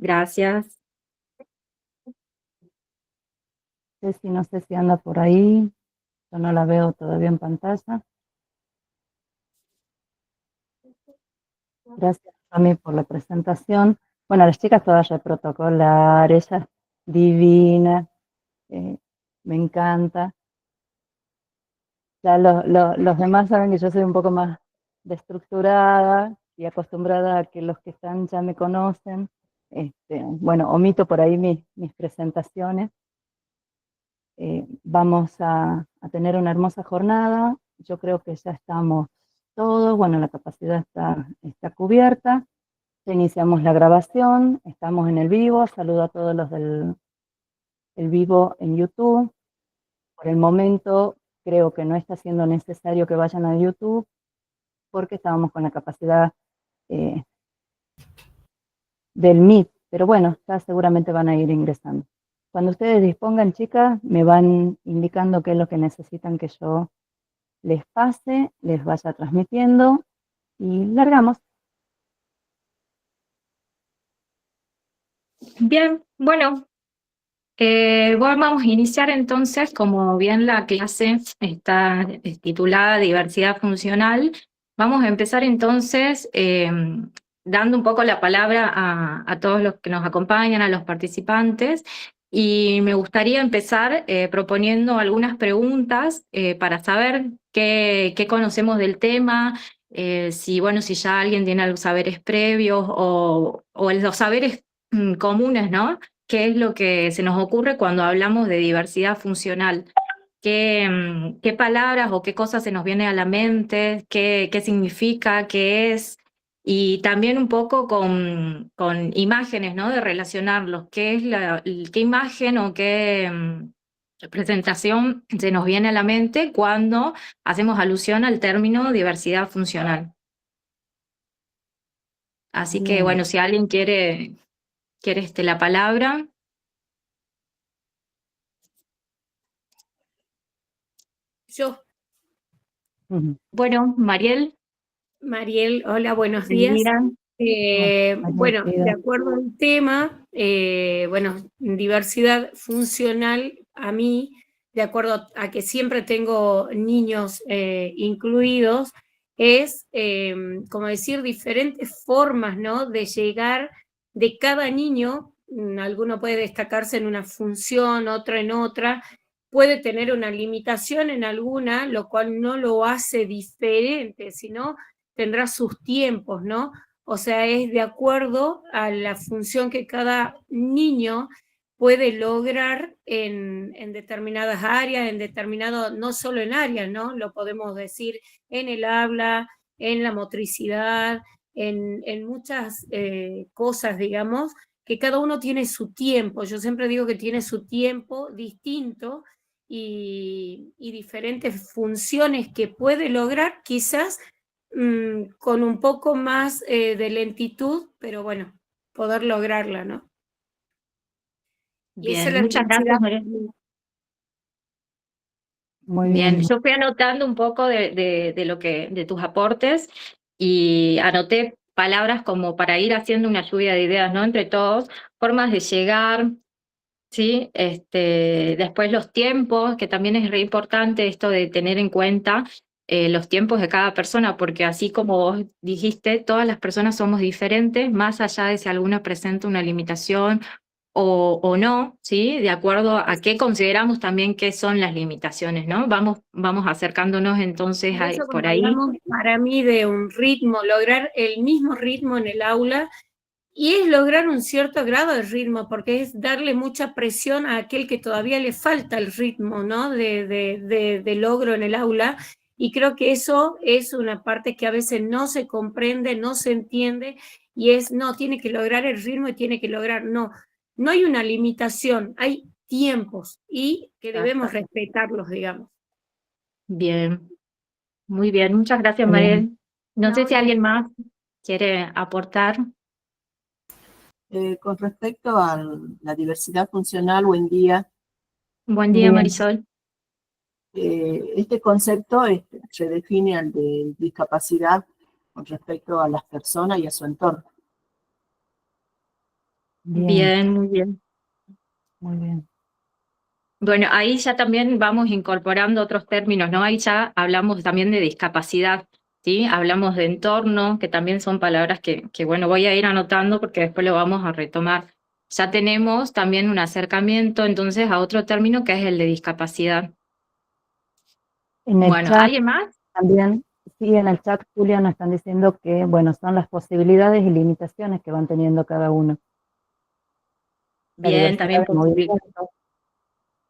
Gracias. Ceci, no sé si anda por ahí, yo no la veo todavía en pantalla. Gracias a mí por la presentación. Bueno, las chicas todas de protocolar, ella divina, eh, me encanta. Ya los demás saben que yo soy un poco más destructurada y acostumbrada a que los que están ya me conocen. Bueno, omito por ahí mis presentaciones. Vamos a tener una hermosa jornada. Yo creo que ya estamos todos, bueno, la capacidad está cubierta. Ya iniciamos la grabación, estamos en el vivo. Saludo a todos los del el vivo en YouTube. Por el momento creo que no está siendo necesario que vayan a YouTube porque estábamos con la capacidad eh, del Meet, pero bueno, ya seguramente van a ir ingresando. Cuando ustedes dispongan, chicas, me van indicando qué es lo que necesitan que yo les pase, les vaya transmitiendo y largamos. Bien, bueno, vamos a iniciar entonces, como bien la clase está titulada Diversidad Funcional, vamos a empezar entonces dando un poco la palabra a todos los que nos acompañan, a los participantes, y me gustaría empezar proponiendo algunas preguntas para saber qué conocemos del tema, si ya alguien tiene los saberes previos o los saberes comunes, ¿no? ¿Qué es lo que se nos ocurre cuando hablamos de diversidad funcional? ¿Qué palabras o qué cosas se nos viene a la mente? ¿Qué significa? ¿Qué es? Y también un poco con imágenes, ¿no? De relacionarlos. ¿Qué es qué imagen o qué presentación se nos viene a la mente cuando hacemos alusión al término diversidad funcional? Así que, Bien. bueno, si alguien quiere la palabra. Yo, Ujú. Bueno, Mariel, Mariel, hola, buenos días. bienvenida. Hola, María, Bueno, de querida. acuerdo al tema, bueno, diversidad funcional, a mí, de acuerdo a que siempre tengo niños incluidos, es, como decir, diferentes formas, ¿no? De llegar de cada niño. Alguno puede destacarse en una función, otro en otra, puede tener una limitación en alguna, lo cual no lo hace diferente, sino tendrá sus tiempos, ¿no? O sea, es de acuerdo a la función que cada niño puede lograr en determinadas áreas, en determinado, no solo en áreas, ¿no? Lo podemos decir en el habla, en la motricidad, en muchas cosas, digamos, que cada uno tiene su tiempo. Yo siempre digo que tiene su tiempo distinto y diferentes funciones que puede lograr quizás con un poco más de lentitud, pero bueno, poder lograrla, ¿no? Y esa es Bien, la muchas diversidad. gracias, Mariel. Muy Bien, bien. yo fui anotando un poco de tus aportes y anoté palabras como para ir haciendo una lluvia de ideas, ¿no? Entre todos, formas de llegar, ¿sí? Después los tiempos, que también es re importante esto de tener en cuenta los tiempos de cada persona, porque así como vos dijiste, todas las personas somos diferentes, más allá de si alguna presenta una limitación o no, ¿sí? De acuerdo a qué consideramos también que son las limitaciones, ¿no? Vamos acercándonos entonces Por eso por cuando ahí. hablamos para mí de un ritmo, lograr el mismo ritmo en el aula, y es lograr un cierto grado de ritmo, porque es darle mucha presión a aquel que todavía le falta el ritmo, ¿no? De logro en el aula. Y creo que eso es una parte que a veces no se comprende, no se entiende, y es, no, tiene que lograr el ritmo y tiene que lograr, no, no hay una limitación, hay tiempos y que debemos respetarlos, digamos. Bien, muy bien, muchas gracias, Muy bien. Mariel. No sé No, si alguien más quiere aportar. Con respecto a la diversidad funcional, buen día. Buen día, Bien. Marisol. Este concepto se define al de discapacidad con respecto a las personas y a su entorno. Bien, Bien, muy bien. muy bien. Bueno, ahí ya también vamos incorporando otros términos, ¿no? Ahí ya hablamos también de discapacidad, ¿sí? Hablamos de entorno, que también son palabras que bueno, voy a ir anotando porque después lo vamos a retomar. Ya tenemos también un acercamiento entonces a otro término que es el de discapacidad. En el Bueno, chat ¿alguien más? también, sí, en el chat, Julia, nos están diciendo que, bueno, son las posibilidades y limitaciones que van teniendo cada uno. La Bien, diversidad también de movimientos.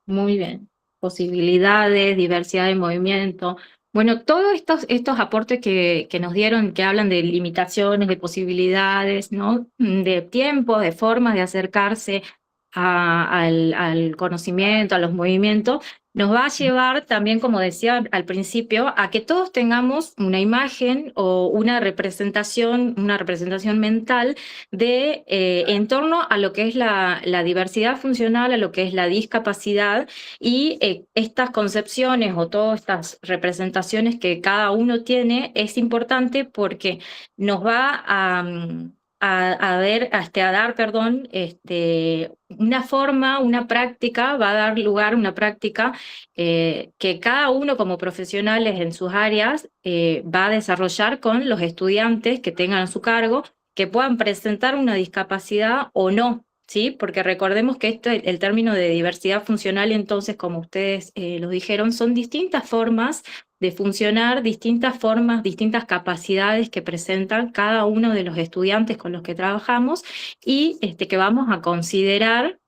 muy bien. Posibilidades, diversidad de movimiento. Bueno, todos estos aportes que nos dieron, que hablan de limitaciones, de posibilidades, ¿no? De tiempos, de formas de acercarse al conocimiento, a los movimientos, nos va a llevar también, como decía al principio, a que todos tengamos una imagen o una representación mental de en torno a lo que es la diversidad funcional, a lo que es la discapacidad y estas concepciones o todas estas representaciones que cada uno tiene es importante porque nos va a dar, perdón, una forma, una práctica, va a dar lugar a una práctica que cada uno como profesionales en sus áreas va a desarrollar con los estudiantes que tengan a su cargo, que puedan presentar una discapacidad o no. ¿Sí? Porque recordemos que el término de diversidad funcional, entonces, como ustedes lo dijeron, son distintas formas de funcionar, distintas formas, distintas capacidades que presentan cada uno de los estudiantes con los que trabajamos y que vamos a considerar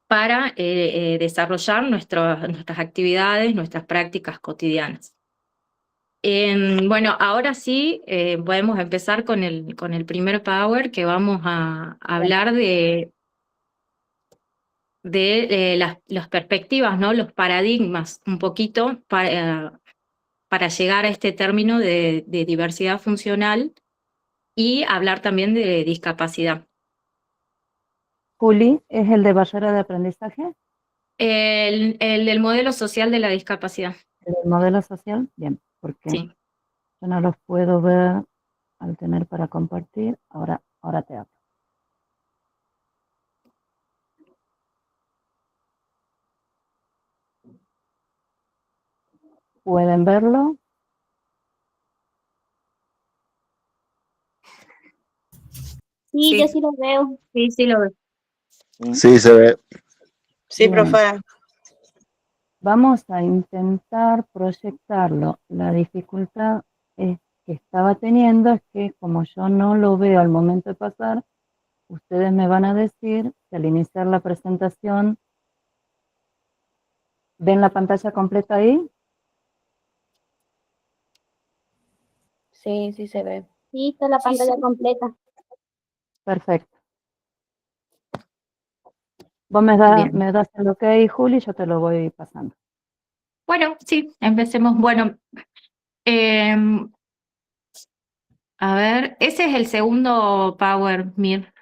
para desarrollar nuestras actividades, nuestras prácticas cotidianas. Bueno, ahora sí podemos empezar con el primer Power, que vamos a hablar de las perspectivas, ¿no? Los paradigmas, un poquito para llegar a este término de diversidad funcional y hablar también de discapacidad. Juli, ¿es el de barrera de aprendizaje? El del modelo social de la discapacidad, ¿El del modelo social? Bien, porque sí. yo no los puedo ver al tener para compartir. Ahora te hablo. ¿Pueden verlo? Sí, Sí. yo sí lo veo. Sí, sí lo veo. Sí, se ve. Sí, Bien. profe. Vamos a intentar proyectarlo. La dificultad que estaba teniendo es que como yo no lo veo al momento de pasar, ustedes me van a decir que al iniciar la presentación, ¿ven la pantalla completa ahí? Sí, sí se ve. Sí, está la pantalla completa. Perfecto. Vos Bien. me das el ok, Juli, yo te lo voy pasando. Bueno, sí, empecemos. Bueno, a ver, ese es el segundo Power Mir,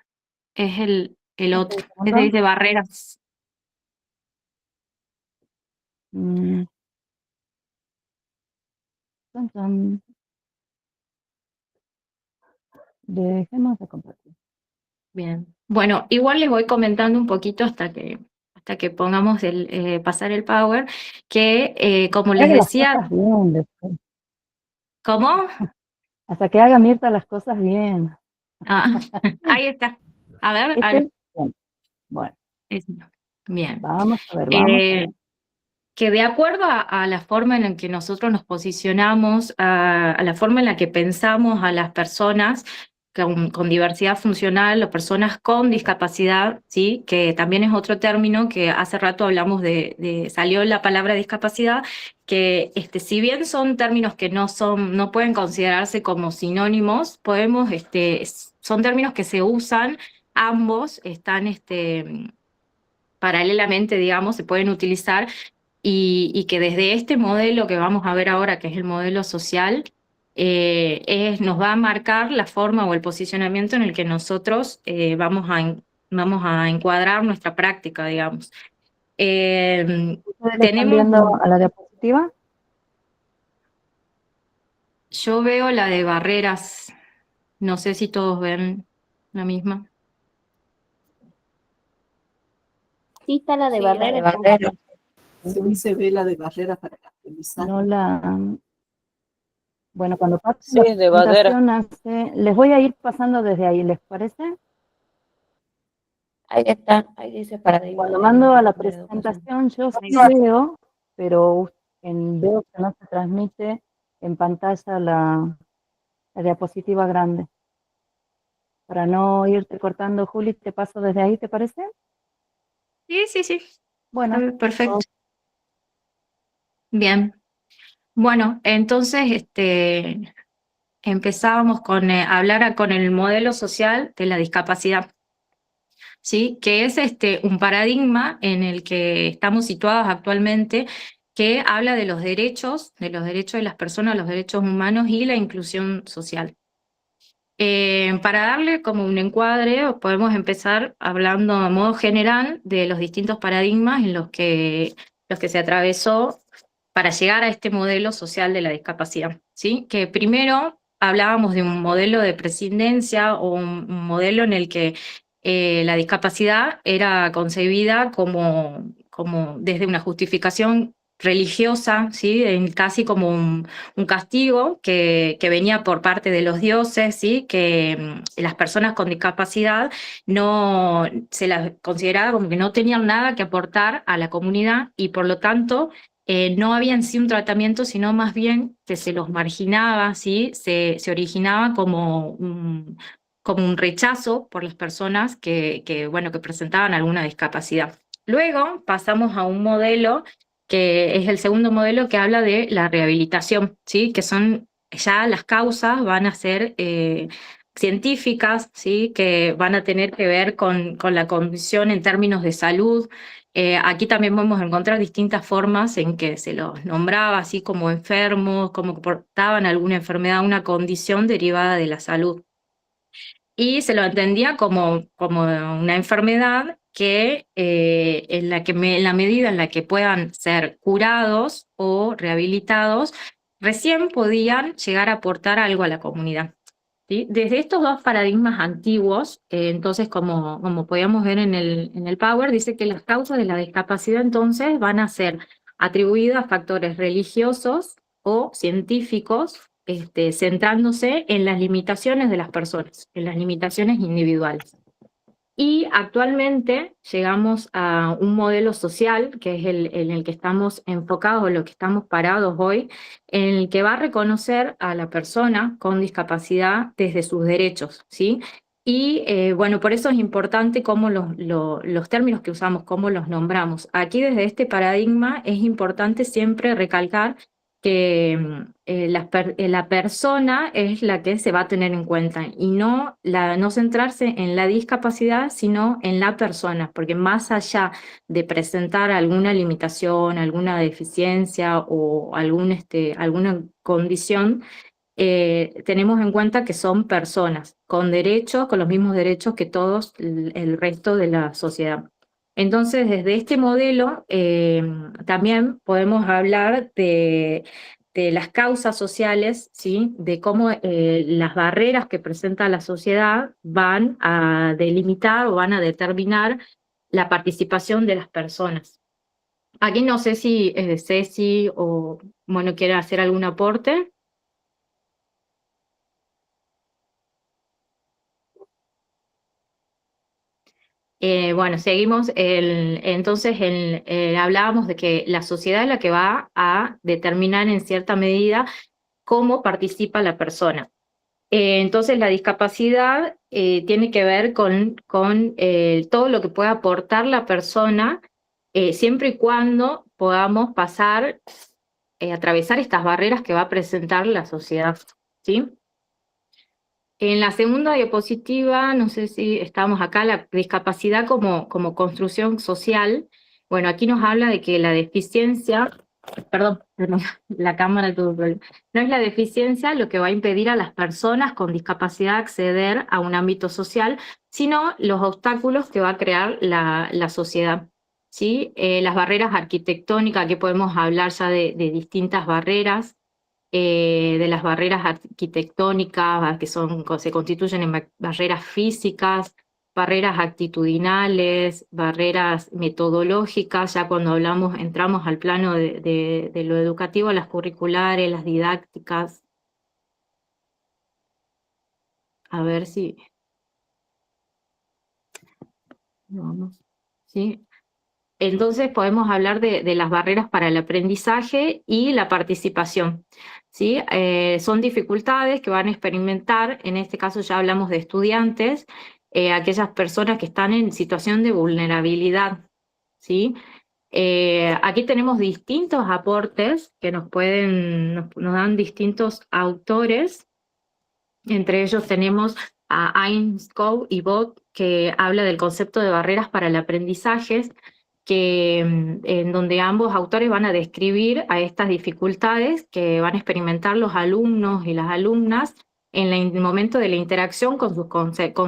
es el ¿Es otro. el Ese segundo? dice barreras. Mm, tan, tan. Dejemos de compartir. Bien. Bueno, igual les voy comentando un poquito hasta que pongamos pasar el Power, que como les Haga las decía, cosas bien después. ¿cómo? Hasta que haga Mirta las cosas bien. Ah, ahí está. A ver, Bien. Bueno, es- bien. vamos a ver, vamos a Eh, ver. que de acuerdo a la forma en la que nosotros nos posicionamos, a la forma en la que pensamos a las personas con diversidad funcional o personas con discapacidad, ¿sí? Que también es otro término que hace rato hablamos salió la palabra discapacidad, que si bien son términos que no pueden considerarse como sinónimos, son términos que se usan, ambos están paralelamente, digamos, se pueden utilizar y que desde este modelo que vamos a ver ahora, que es el modelo social, nos va a marcar la forma o el posicionamiento en el que nosotros vamos a encuadrar nuestra práctica, digamos. ¿Ustedes le están Tenemos, viendo a la diapositiva? yo veo la de barreras, no sé si todos ven la misma. Sí está la de Sí, la de barrera. barrera. Se dice vela de barrera para caracterizar. No la... Bueno, cuando pase Sí, la de madera. presentación, les voy a ir pasando desde ahí, ¿les parece? Ahí está, ahí dice para Cuando mando a la de educación. presentación, yo sí veo, pero veo que no se transmite en pantalla la diapositiva grande. Para no irte cortando, Juli, te paso desde ahí, ¿te parece? Sí, sí, sí. Bueno, Perfecto. Bien. Bueno, entonces empezábamos con hablar con el modelo social de la discapacidad, ¿sí? Que es un paradigma en el que estamos situados actualmente, que habla de los derechos de las personas, los derechos humanos y la inclusión social. Para darle como un encuadre, podemos empezar hablando a modo general de los distintos paradigmas en los que se atravesó para llegar a este modelo social de la discapacidad, ¿sí? Que primero hablábamos de un modelo de prescindencia o un modelo en el que la discapacidad era concebida como desde una justificación religiosa, ¿sí? Casi como un castigo que venía por parte de los dioses, ¿sí? Que las personas con discapacidad no se las consideraba como que no tenían nada que aportar a la comunidad y por lo tanto no había en sí un tratamiento, sino más bien que se los marginaba, ¿sí? Se originaba como un rechazo por las personas bueno, que presentaban alguna discapacidad. Luego pasamos a un modelo que es el segundo modelo que habla de la rehabilitación, ¿sí? Que son ya las causas van a ser científicas, ¿sí? Que van a tener que ver con la condición en términos de salud. Aquí también podemos encontrar distintas formas en que se los nombraba, así como enfermos, como que portaban alguna enfermedad, una condición derivada de la salud. Y se lo entendía como una enfermedad que en la medida en la que puedan ser curados o rehabilitados, recién podían llegar a aportar algo a la comunidad. ¿Sí? Desde estos dos paradigmas antiguos, entonces como podíamos ver en el Power, dice que las causas de la discapacidad entonces van a ser atribuidas a factores religiosos o científicos, centrándose en las limitaciones de las personas, en las limitaciones individuales. Y actualmente llegamos a un modelo social, que es en el que estamos enfocados, en lo que estamos parados hoy, en el que va a reconocer a la persona con discapacidad desde sus derechos, ¿sí? Y bueno, por eso es importante cómo los términos que usamos, cómo los nombramos. Aquí desde este paradigma es importante siempre recalcar que la persona es la que se va a tener en cuenta y no centrarse en la discapacidad, sino en la persona, porque más allá de presentar alguna limitación, alguna deficiencia o alguna condición, tenemos en cuenta que son personas con derechos, con los mismos derechos que todos el resto de la sociedad. Entonces, desde este modelo también podemos hablar de las causas sociales, ¿sí? De cómo las barreras que presenta la sociedad van a delimitar o van a determinar la participación de las personas. Aquí no sé si Ceci o bueno, quiere hacer algún aporte. Bueno, seguimos. Entonces, hablábamos de que la sociedad es la que va a determinar en cierta medida cómo participa la persona. Entonces, la discapacidad tiene que ver con todo lo que pueda aportar la persona, siempre y cuando podamos atravesar estas barreras que va a presentar la sociedad, ¿sí? En la segunda diapositiva, no sé si estamos acá, la discapacidad como construcción social. Bueno, aquí nos habla de que la deficiencia, perdón, la cámara tuvo problema. No es la deficiencia lo que va a impedir a las personas con discapacidad acceder a un ámbito social, sino los obstáculos que va a crear la sociedad. ¿Sí? Las barreras arquitectónicas, aquí podemos hablar ya de distintas barreras, de las barreras arquitectónicas, que se constituyen en barreras físicas, barreras actitudinales, barreras metodológicas, ya cuando entramos al plano de lo educativo, las curriculares, las didácticas. A ver si... Vamos, ¿sí? Entonces podemos hablar de las barreras para el aprendizaje y la participación, ¿sí? Son dificultades que van a experimentar, en este caso ya hablamos de estudiantes, aquellas personas que están en situación de vulnerabilidad, ¿sí? Aquí tenemos distintos aportes que nos dan distintos autores. Entre ellos tenemos a Ainscow y Bott, que habla del concepto de barreras para el aprendizaje, en donde ambos autores van a describir a estas dificultades que van a experimentar los alumnos y las alumnas en el momento de la interacción con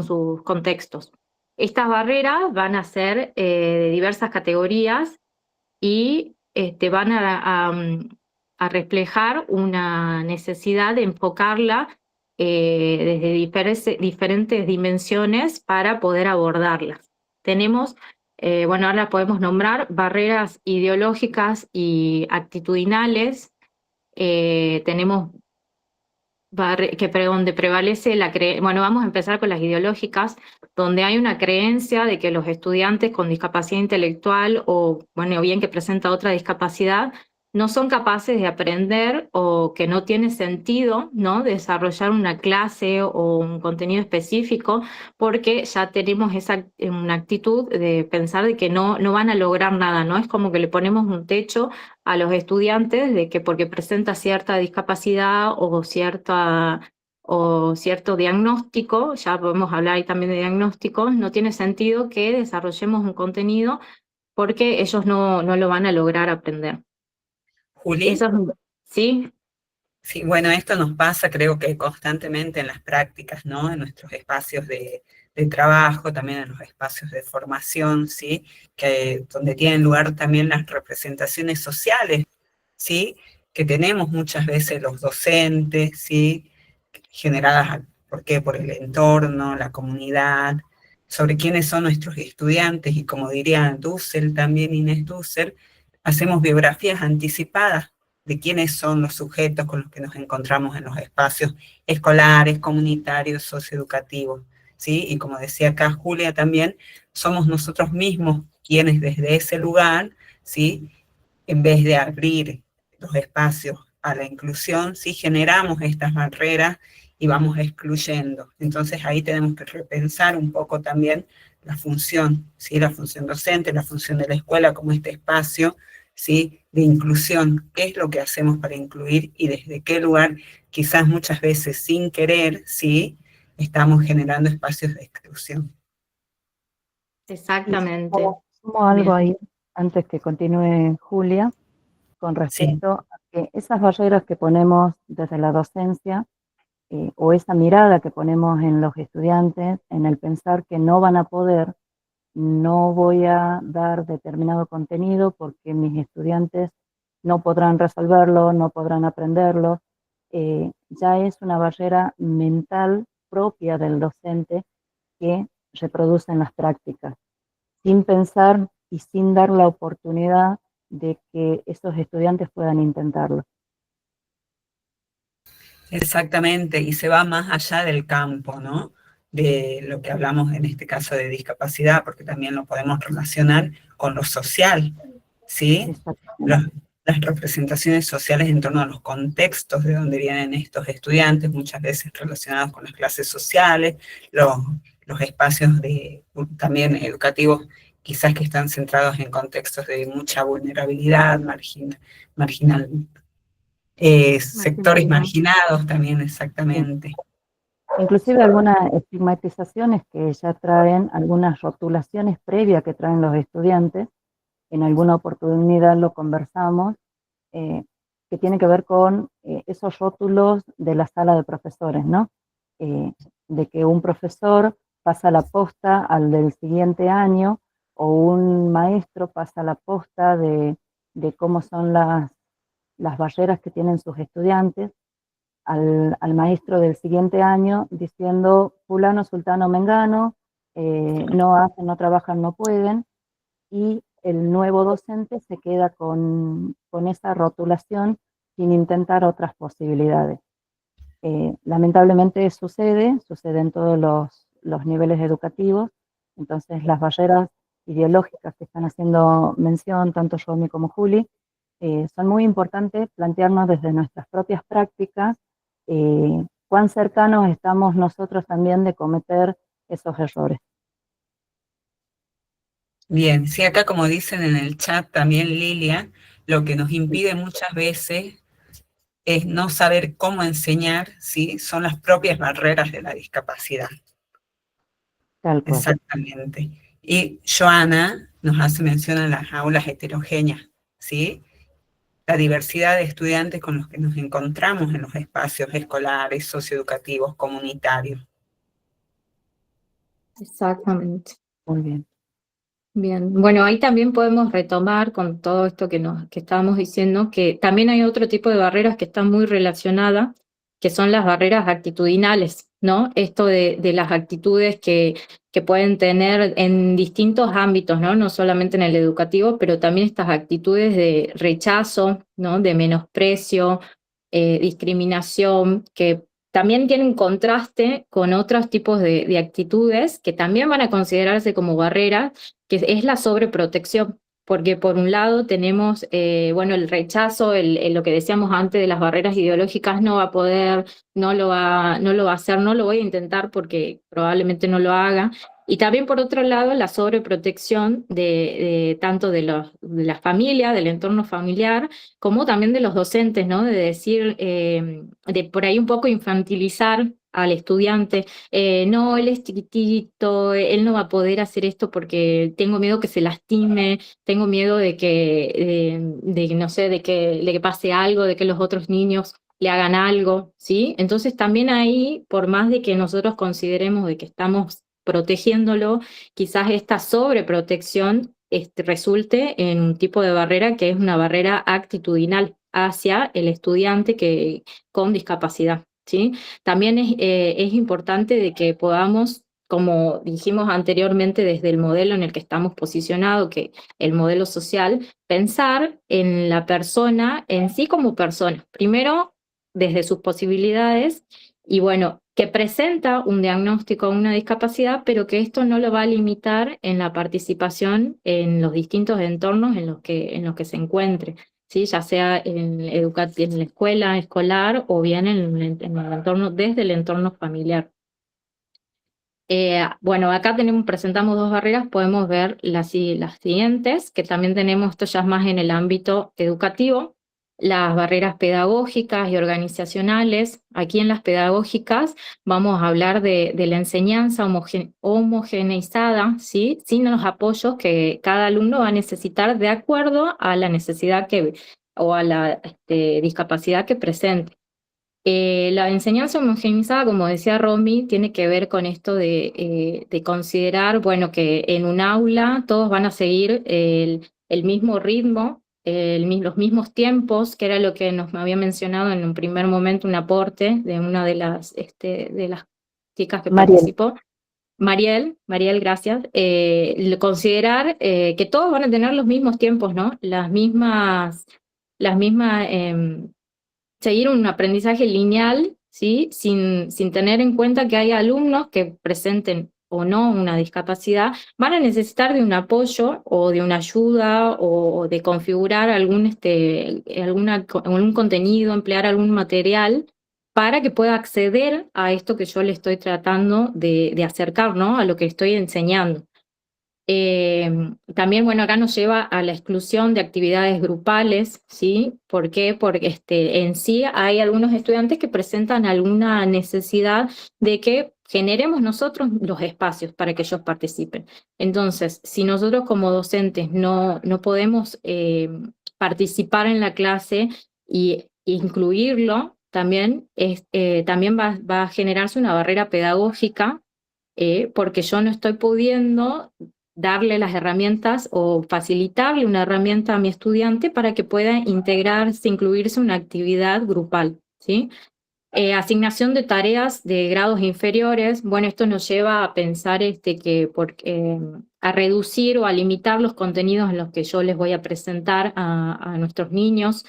sus contextos. Estas barreras van a ser de diversas categorías y van a reflejar una necesidad de enfocarla desde diferentes dimensiones para poder abordarlas. Tenemos, bueno, ahora podemos nombrar barreras ideológicas y actitudinales. Tenemos donde prevalece bueno, vamos a empezar con las ideológicas, donde hay una creencia de que los estudiantes con discapacidad intelectual o, bueno, bien que presenta otra discapacidad, no son capaces de aprender o que no tiene sentido, ¿no?, desarrollar una clase o un contenido específico porque ya tenemos una actitud de pensar de que no van a lograr nada, ¿no? Es como que le ponemos un techo a los estudiantes de que porque presenta cierta discapacidad o cierto diagnóstico, ya podemos hablar ahí también de diagnósticos, no tiene sentido que desarrollemos un contenido porque ellos no lo van a lograr aprender. Juli. Eso es, ¿sí? Sí, bueno, esto nos pasa creo que constantemente en las prácticas, ¿no? En nuestros espacios de trabajo, también en los espacios de formación, ¿sí? Donde tienen lugar también las representaciones sociales, ¿sí? Que tenemos muchas veces los docentes, ¿sí? Generadas, ¿por qué? Por el entorno, la comunidad, sobre quiénes son nuestros estudiantes, y como diría Dussel, también Inés Dussel, hacemos biografías anticipadas de quiénes son los sujetos con los que nos encontramos en los espacios escolares, comunitarios, socioeducativos, ¿sí? Y como decía acá Julia también, somos nosotros mismos quienes desde ese lugar, ¿sí?, en vez de abrir los espacios a la inclusión, ¿sí?, generamos estas barreras y vamos excluyendo. Entonces ahí tenemos que repensar un poco también la función, ¿sí?, la función docente, la función de la escuela como este espacio, ¿sí?, de inclusión. ¿Qué es lo que hacemos para incluir y desde qué lugar, quizás muchas veces sin querer, ¿sí?, estamos generando espacios de exclusión? Exactamente. Sumo algo Bien. ahí, antes que continúe Julia, con respecto a que esas barreras que ponemos desde la docencia, o esa mirada que ponemos en los estudiantes, en el pensar que no van a poder, no voy a dar determinado contenido porque mis estudiantes no podrán resolverlo, no podrán aprenderlo, ya es una barrera mental propia del docente que reproduce en las prácticas, sin pensar y sin dar la oportunidad de que esos estudiantes puedan intentarlo. Exactamente, y se va más allá del campo, ¿no?, de lo que hablamos en este caso de discapacidad, porque también lo podemos relacionar con lo social, ¿sí? Las representaciones sociales en torno a los contextos de donde vienen estos estudiantes, muchas veces relacionados con las clases sociales, los espacios también educativos, quizás que están centrados en contextos de mucha vulnerabilidad, sectores marginados también, exactamente. Inclusive algunas estigmatizaciones que ya traen, algunas rotulaciones previas que traen los estudiantes, en alguna oportunidad lo conversamos, que tiene que ver con esos rótulos de la sala de profesores, ¿no? De que un profesor pasa la posta al del siguiente año, o un maestro pasa la posta de cómo son las barreras que tienen sus estudiantes, al maestro del siguiente año diciendo fulano, sultano, mengano, no hacen, no trabajan, no pueden, y el nuevo docente se queda con esa rotulación sin intentar otras posibilidades. Lamentablemente sucede en todos los niveles educativos, entonces las barreras ideológicas que están haciendo mención tanto Romy como Juli, son muy importantes plantearnos desde nuestras propias prácticas cuán cercanos estamos nosotros también de cometer esos errores. Bien, sí, acá como dicen en el chat también Lilia, lo que nos impide muchas veces es no saber cómo enseñar, ¿sí? Son las propias barreras de la discapacidad. Tal cual. Exactamente. Y Joana nos hace mención a las aulas heterogéneas, ¿sí? La diversidad de estudiantes con los que nos encontramos en los espacios escolares, socioeducativos, comunitarios. Exactamente. Muy bien. Bien, bueno, ahí también podemos retomar con todo esto que estábamos diciendo, que también hay otro tipo de barreras que están muy relacionadas, que son las barreras actitudinales, ¿no? Esto de las actitudes que pueden tener en distintos ámbitos, ¿no? No solamente en el educativo, pero también estas actitudes de rechazo, ¿no? De menosprecio, discriminación, que también tienen contraste con otros tipos de actitudes que también van a considerarse como barreras, que es la sobreprotección, porque por un lado tenemos, bueno, el rechazo, lo que decíamos antes de las barreras ideológicas, no va a poder, no lo va a hacer, no lo voy a intentar porque probablemente no lo haga. Y también por otro lado la sobreprotección de tanto de la familia, del entorno familiar, como también de los docentes, ¿no? De decir, de por ahí un poco infantilizar al estudiante, no, él es chiquitito, él no va a poder hacer esto porque tengo miedo que se lastime, tengo miedo de que, no sé, de que le pase algo, de que los otros niños le hagan algo, ¿sí? Entonces también ahí, por más de que nosotros consideremos de que estamos protegiéndolo, quizás esta sobreprotección resulte en un tipo de barrera que es una barrera actitudinal hacia el estudiante con discapacidad, ¿sí? También es importante de que podamos, como dijimos anteriormente, desde el modelo en el que estamos posicionados, que el modelo social, pensar en la persona en sí como persona. Primero, desde sus posibilidades, y bueno, que presenta un diagnóstico de una discapacidad, pero que esto no lo va a limitar en la participación en los distintos entornos en los que se encuentre, ¿sí? Ya sea en la escuela escolar o bien en el entorno, desde el entorno familiar. Bueno, acá presentamos dos barreras, podemos ver las siguientes, que también tenemos, esto ya es más en el ámbito educativo, las barreras pedagógicas y organizacionales. Aquí en las pedagógicas vamos a hablar de la enseñanza homogeneizada, ¿sí? Sin los apoyos que cada alumno va a necesitar de acuerdo a la necesidad o a la discapacidad que presente. La enseñanza homogeneizada, como decía Romy, tiene que ver con esto de considerar, bueno, que en un aula todos van a seguir el mismo ritmo, los mismos tiempos, que era lo que nos había mencionado en un primer momento, un aporte de una de las chicas que Mariel. participó. Mariel, gracias. Considerar que todos van a tener los mismos tiempos, ¿no? Las mismas seguir un aprendizaje lineal, ¿sí? Sin tener en cuenta que hay alumnos que presenten o no una discapacidad, van a necesitar de un apoyo o de una ayuda o de configurar algún contenido, emplear algún material para que pueda acceder a esto que yo le estoy tratando de acercar, ¿no? A lo que estoy enseñando. También, bueno, acá nos lleva a la exclusión de actividades grupales, ¿sí? ¿Por qué? Porque en sí hay algunos estudiantes que presentan alguna necesidad de que generemos nosotros los espacios para que ellos participen. Entonces, si nosotros como docentes no podemos participar en la clase y incluirlo, también va a generarse una barrera pedagógica porque yo no estoy pudiendo darle las herramientas o facilitarle una herramienta a mi estudiante para que pueda integrarse, incluirse en una actividad grupal, ¿sí? Asignación de tareas de grados inferiores. Bueno, esto nos lleva a pensar a reducir o a limitar los contenidos en los que yo les voy a presentar a nuestros niños.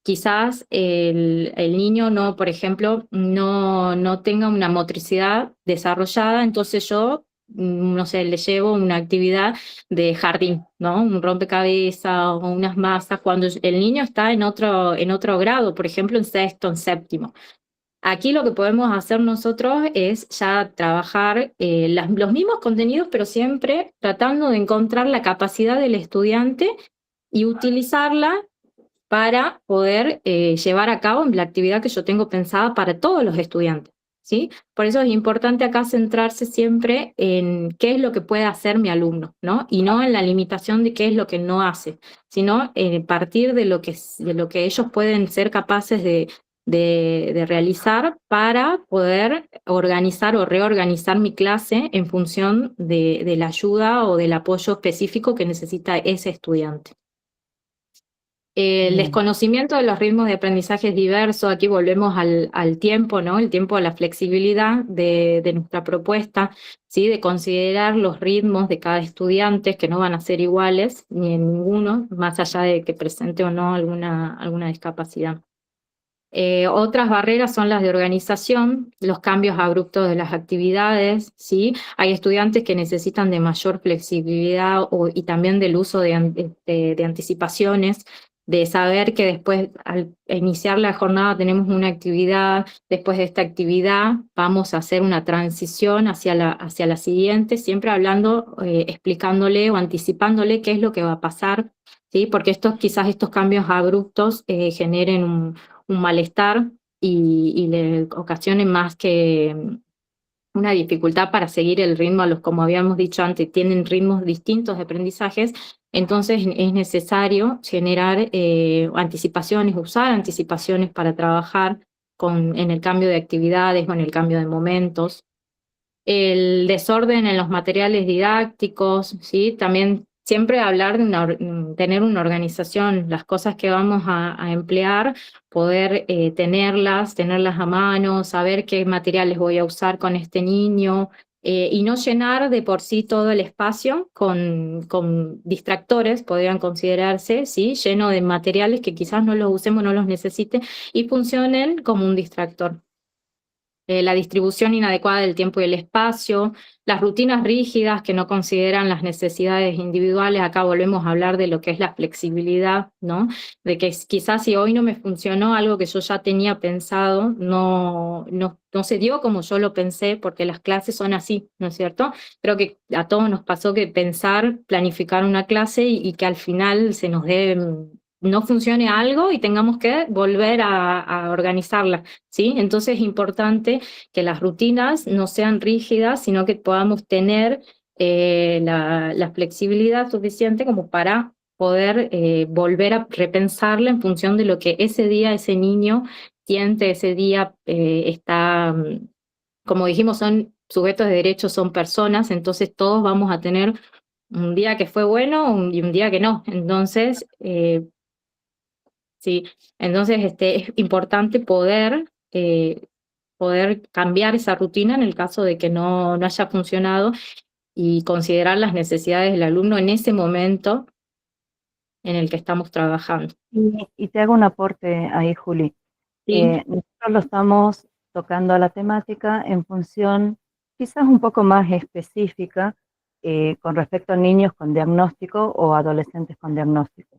Quizás el niño no, por ejemplo, no tenga una motricidad desarrollada, entonces yo, no sé, le llevo una actividad de jardín, ¿no? Un rompecabezas o unas masas, cuando el niño está en otro grado, por ejemplo, en sexto, en séptimo. Aquí lo que podemos hacer nosotros es ya trabajar los mismos contenidos, pero siempre tratando de encontrar la capacidad del estudiante y utilizarla para poder llevar a cabo la actividad que yo tengo pensada para todos los estudiantes, ¿sí? Por eso es importante acá centrarse siempre en qué es lo que puede hacer mi alumno, ¿no? Y no en la limitación de qué es lo que no hace, sino partir de lo que ellos pueden ser capaces de realizar para poder organizar o reorganizar mi clase en función de la ayuda o del apoyo específico que necesita ese estudiante. El Bien. desconocimiento de los ritmos de aprendizaje es diverso. Aquí volvemos al tiempo, ¿no? El tiempo, a la flexibilidad de nuestra propuesta, ¿sí? De considerar los ritmos de cada estudiante, que no van a ser iguales, ni en ninguno, más allá de que presente o no alguna discapacidad. Otras barreras son las de organización, los cambios abruptos de las actividades, ¿sí? Hay estudiantes que necesitan de mayor flexibilidad y también del uso de anticipaciones, de saber que después al iniciar la jornada tenemos una actividad, después de esta actividad vamos a hacer una transición hacia la siguiente, siempre hablando, explicándole o anticipándole qué es lo que va a pasar, ¿sí? Porque quizás estos cambios abruptos generen un malestar y le ocasionen más que una dificultad para seguir el ritmo, como habíamos dicho antes, tienen ritmos distintos de aprendizajes, entonces es necesario generar anticipaciones, usar anticipaciones para trabajar en el cambio de actividades o en el cambio de momentos. El desorden en los materiales didácticos, ¿sí? También siempre hablar de tener una organización, las cosas que vamos a emplear, poder tenerlas a mano, saber qué materiales voy a usar con este niño, y no llenar de por sí todo el espacio con distractores, podrían considerarse, ¿sí? Lleno de materiales que quizás no los usemos, no los necesite y funcionen como un distractor. La distribución inadecuada del tiempo y el espacio, las rutinas rígidas que no consideran las necesidades individuales. Acá volvemos a hablar de lo que es la flexibilidad, ¿no? De que quizás si hoy no me funcionó algo que yo ya tenía pensado, no se dio como yo lo pensé, porque las clases son así, ¿no es cierto? Creo que a todos nos pasó que planificar una clase y que al final se nos no funcione algo y tengamos que volver a organizarla, ¿sí? Entonces es importante que las rutinas no sean rígidas, sino que podamos tener la flexibilidad suficiente como para poder volver a repensarla en función de lo que ese día ese niño siente, ese día está, como dijimos, son sujetos de derechos, son personas, entonces todos vamos a tener un día que fue bueno y un día que no. Entonces, sí, entonces es importante poder cambiar esa rutina en el caso de que no haya funcionado y considerar las necesidades del alumno en ese momento en el que estamos trabajando. Y te hago un aporte ahí, Juli. Sí. Nosotros lo estamos tocando a la temática en función quizás un poco más específica con respecto a niños con diagnóstico o adolescentes con diagnóstico.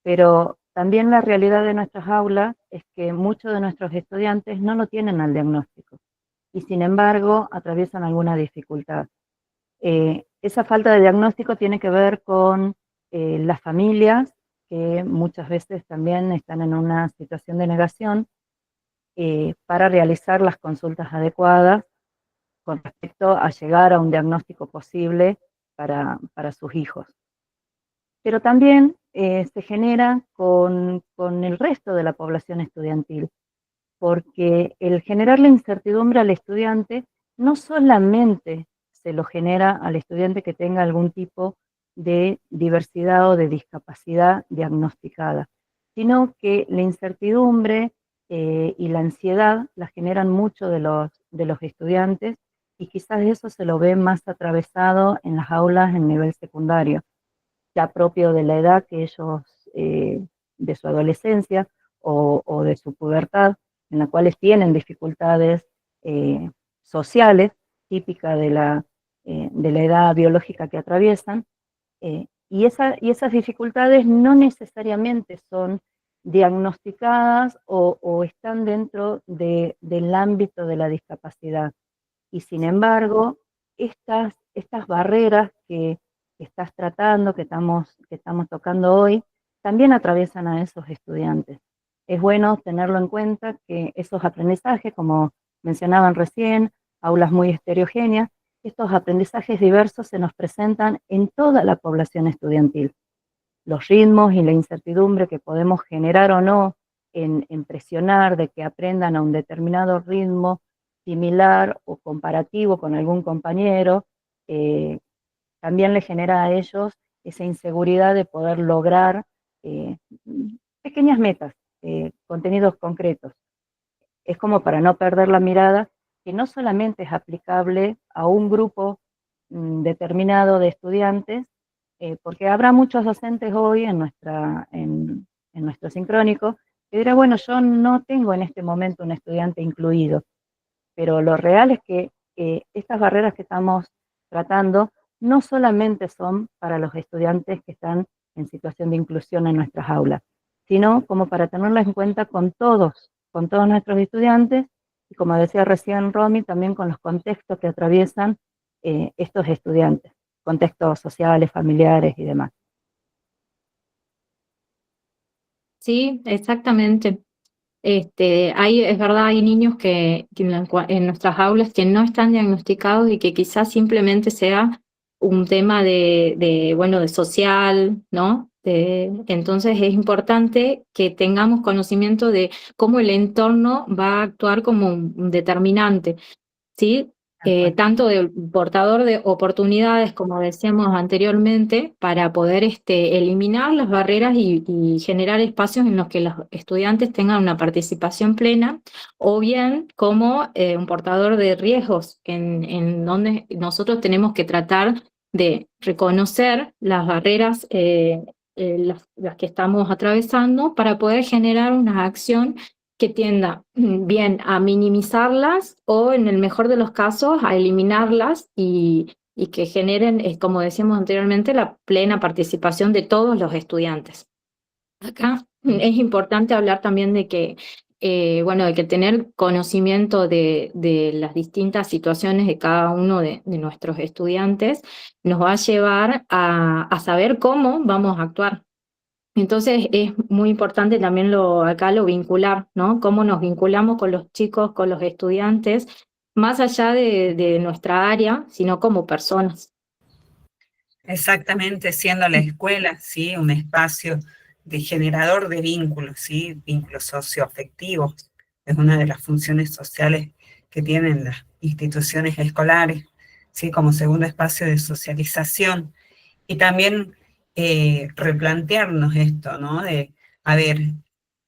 Pero también la realidad de nuestras aulas es que muchos de nuestros estudiantes no lo tienen al diagnóstico y sin embargo atraviesan alguna dificultad. Esa falta de diagnóstico tiene que ver con las familias, que muchas veces también están en una situación de negación para realizar las consultas adecuadas con respecto a llegar a un diagnóstico posible para sus hijos. Pero también se genera con el resto de la población estudiantil, porque el generar la incertidumbre al estudiante no solamente se lo genera al estudiante que tenga algún tipo de diversidad o de discapacidad diagnosticada, sino que la incertidumbre y la ansiedad la generan mucho de los estudiantes, y quizás eso se lo ve más atravesado en las aulas en nivel secundario, ya propio de la edad que ellos, de su adolescencia o de su pubertad, en la cuales tienen dificultades sociales, típica de la edad biológica que atraviesan, y esas dificultades no necesariamente son diagnosticadas o están dentro del ámbito de la discapacidad. Y sin embargo, estas barreras que estás tratando, que estamos tocando hoy, también atraviesan a esos estudiantes. Es bueno tenerlo en cuenta que esos aprendizajes, como mencionaban recién, aulas muy heterogéneas, estos aprendizajes diversos se nos presentan en toda la población estudiantil. Los ritmos y la incertidumbre que podemos generar o no en presionar de que aprendan a un determinado ritmo similar o comparativo con algún compañero, también le genera a ellos esa inseguridad de poder lograr eh, pequeñas metas, contenidos concretos. Es como para no perder la mirada que no solamente es aplicable a un grupo determinado de estudiantes, porque habrá muchos docentes hoy en nuestro sincrónico que dirán, bueno, yo no tengo en este momento un estudiante incluido, pero lo real es que estas barreras que estamos tratando no solamente son para los estudiantes que están en situación de inclusión en nuestras aulas, sino como para tenerlas en cuenta con todos nuestros estudiantes, y como decía recién Romy, también con los contextos que atraviesan estos estudiantes, contextos sociales, familiares y demás. Sí, exactamente. Es verdad, hay niños que en nuestras aulas que no están diagnosticados y que quizás simplemente sea un tema bueno, de social, ¿no? Entonces es importante que tengamos conocimiento de cómo el entorno va a actuar como un determinante, ¿sí? Tanto del portador de oportunidades, como decíamos anteriormente, para poder eliminar las barreras y generar espacios en los que los estudiantes tengan una participación plena, o bien como un portador de riesgos, en donde nosotros tenemos que tratar de reconocer las barreras, las que estamos atravesando, para poder generar una acción que tienda bien a minimizarlas o, en el mejor de los casos, a eliminarlas y que generen, como decíamos anteriormente, la plena participación de todos los estudiantes. Acá es importante hablar también de que, bueno, de que tener conocimiento de las distintas situaciones de cada uno de nuestros estudiantes nos va a llevar a saber cómo vamos a actuar. Entonces es muy importante también acá lo vincular, ¿no? Cómo nos vinculamos con los chicos, con los estudiantes, más allá de nuestra área, sino como personas. Exactamente, siendo la escuela, ¿sí? Un espacio de generador de vínculos, ¿sí? Vínculos socioafectivos. Es una de las funciones sociales que tienen las instituciones escolares, ¿sí? Como segundo espacio de socialización. Y también replantearnos esto, ¿no? A ver,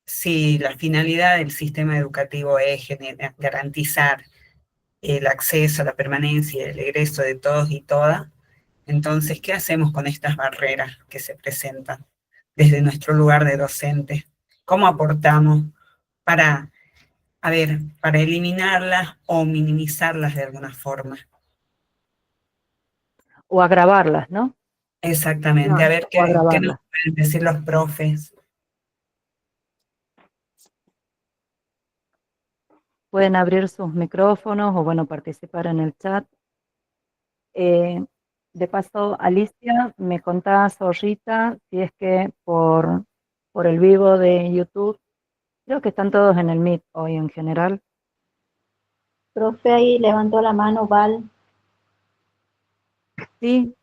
si la finalidad del sistema educativo es garantizar el acceso, la permanencia y el egreso de todos y todas, entonces, ¿qué hacemos con estas barreras que se presentan desde nuestro lugar de docente? ¿Cómo aportamos para eliminarlas o minimizarlas de alguna forma? O agravarlas, ¿no? Exactamente, a ver O qué nos agravarlas. pueden decir los profes. Pueden abrir sus micrófonos o, bueno, participar en el chat. De paso, Alicia, me contás, Rita, si es que por el vivo de YouTube, creo que están todos en el Meet hoy en general. Profe, ahí levantó la mano, Val. Sí,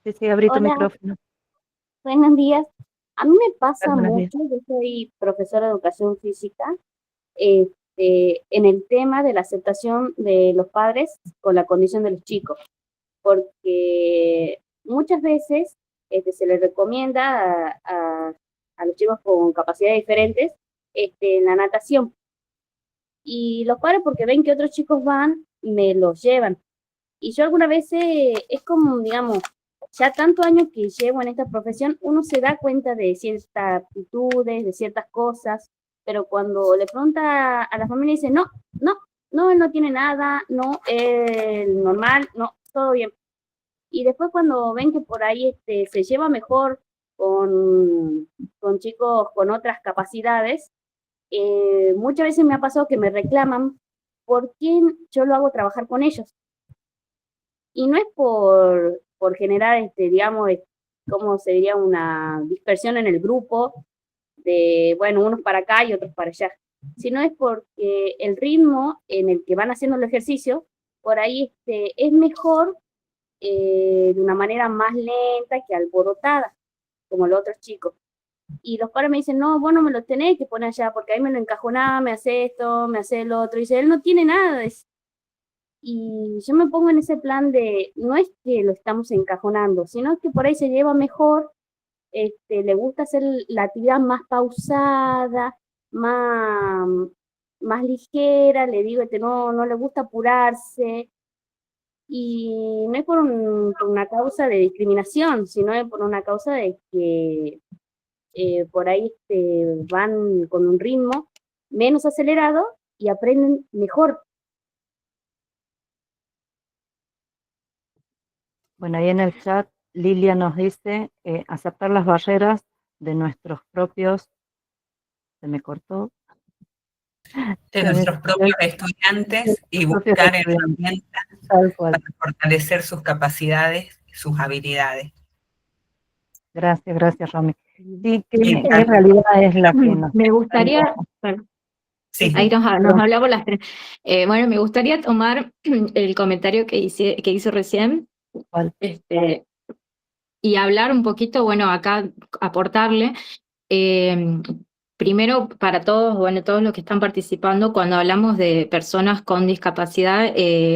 sí, abrí tu Hola, micrófono. buenos días. A mí me pasa Buenos días. mucho, yo soy profesora de educación física, en el tema de la aceptación de los padres con la condición de los chicos, porque muchas veces se les recomienda a los chicos con capacidades diferentes en la natación. Y los padres, porque ven que otros chicos van, me los llevan. Y yo algunas veces, es como, digamos, ya tantos años que llevo en esta profesión, uno se da cuenta de ciertas actitudes, de ciertas cosas, pero cuando le pregunta a la familia, dice, no, él no tiene nada, no, normal, no, todo bien. Y después cuando ven que por ahí se lleva mejor con chicos con otras capacidades, muchas veces me ha pasado que me reclaman por qué yo lo hago trabajar con ellos. Y no es por generar, digamos, ¿cómo se diría? Una dispersión en el grupo, de, bueno, unos para acá y otros para allá, sino es porque el ritmo en el que van haciendo el ejercicio, por ahí es mejor de una manera más lenta que alborotada, como los otros chicos. Y los padres me dicen, no, vos no me lo tenés que poner allá, porque ahí me lo encajonás, me hace esto, me hace lo otro. Y dice, él no tiene nada de eso. Y yo me pongo en ese plan de, no es que lo estamos encajonando, sino que por ahí se lleva mejor, le gusta hacer la actividad más pausada, más ligera, le digo, no le gusta apurarse. Y no es por una causa de discriminación, sino es por una causa de que por ahí van con un ritmo menos acelerado y aprenden mejor. Bueno, ahí en el chat Lilia nos dice aceptar las barreras de nuestros propios, se me cortó, De nuestros propios estudiantes y propios buscar estudiantes, herramientas tal cual. para fortalecer sus capacidades, sus habilidades. Gracias, Romy. Sí, Y ¿qué realidad es la que nos... Me gustaría, sí, ahí nos hablamos las tres. Bueno, me gustaría tomar el comentario que hizo recién, ¿Cuál? y hablar un poquito, bueno, acá aportarle. Primero, para todos, bueno, todos los que están participando, cuando hablamos de personas con discapacidad,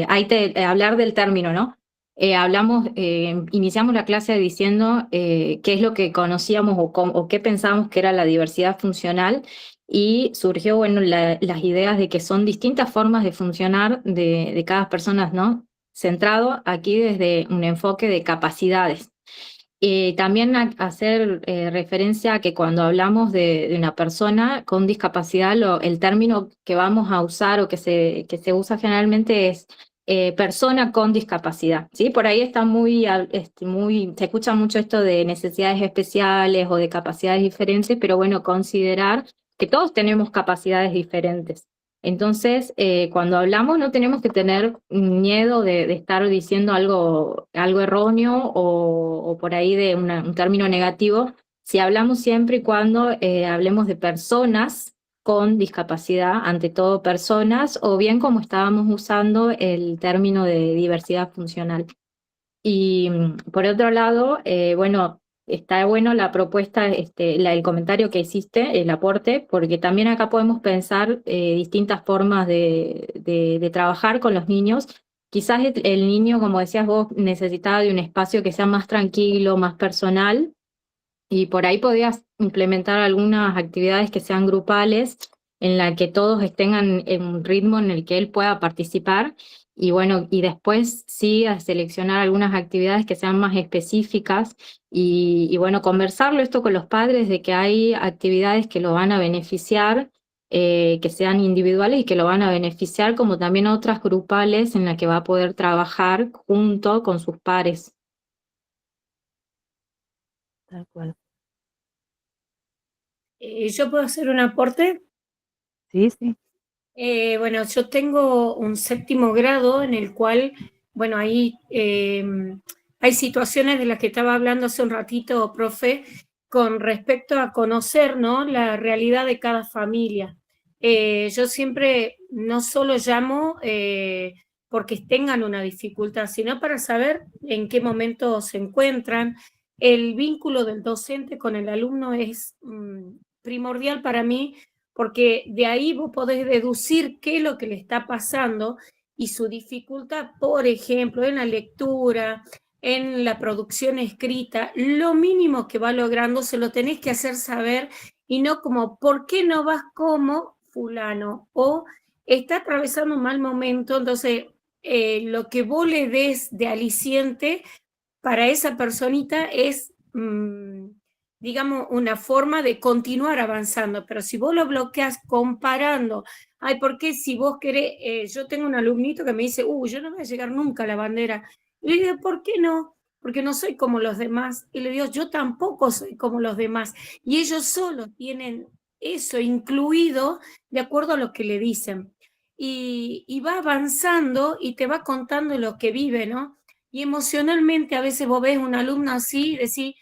hay que hablar del término, ¿no? Iniciamos la clase diciendo qué es lo que conocíamos o qué pensábamos que era la diversidad funcional, y surgió, bueno, las ideas de que son distintas formas de funcionar de cada persona, ¿no? Centrado aquí desde un enfoque de capacidades. También hacer referencia a que cuando hablamos de una persona con discapacidad, el término que vamos a usar o que se usa generalmente es persona con discapacidad, ¿sí? Por ahí está se escucha mucho esto de necesidades especiales o de capacidades diferentes, pero bueno, considerar que todos tenemos capacidades diferentes. Entonces, cuando hablamos no tenemos que tener miedo de estar diciendo algo erróneo o por ahí de un término negativo, si hablamos siempre y cuando hablemos de personas con discapacidad, ante todo personas, o bien como estábamos usando el término de diversidad funcional. Y por otro lado, bueno, está bueno la propuesta, el comentario que hiciste, el aporte, porque también acá podemos pensar distintas formas de trabajar con los niños. Quizás el niño, como decías vos, necesitaba de un espacio que sea más tranquilo, más personal, y por ahí podías implementar algunas actividades que sean grupales, en la que todos estén en un ritmo en el que él pueda participar. Y bueno, y después sí a seleccionar algunas actividades que sean más específicas y bueno, conversarlo esto con los padres de que hay actividades que lo van a beneficiar, que sean individuales y que lo van a beneficiar, como también otras grupales en las que va a poder trabajar junto con sus pares. Tal cual. ¿Yo puedo hacer un aporte? Sí, sí. Bueno, yo tengo un 7º grado en el cual, bueno, ahí hay situaciones de las que estaba hablando hace un ratito, profe, con respecto a conocer, ¿no?, la realidad de cada familia. Yo siempre no solo llamo porque tengan una dificultad, sino para saber en qué momento se encuentran. El vínculo del docente con el alumno es primordial para mí, porque de ahí vos podés deducir qué es lo que le está pasando y su dificultad, por ejemplo, en la lectura, en la producción escrita. Lo mínimo que va logrando se lo tenés que hacer saber y no como, ¿por qué no vas como fulano? O está atravesando un mal momento, entonces lo que vos le des de aliciente para esa personita es, digamos, una forma de continuar avanzando, pero si vos lo bloqueas comparando, ay, ¿por qué si vos querés? Yo tengo un alumnito que me dice, yo no voy a llegar nunca a la bandera. Y le digo, ¿por qué no? Porque no soy como los demás. Y le digo, yo tampoco soy como los demás. Y ellos solo tienen eso incluido de acuerdo a lo que le dicen. Y va avanzando y te va contando lo que vive, ¿no? Y emocionalmente a veces vos ves un alumno así y decís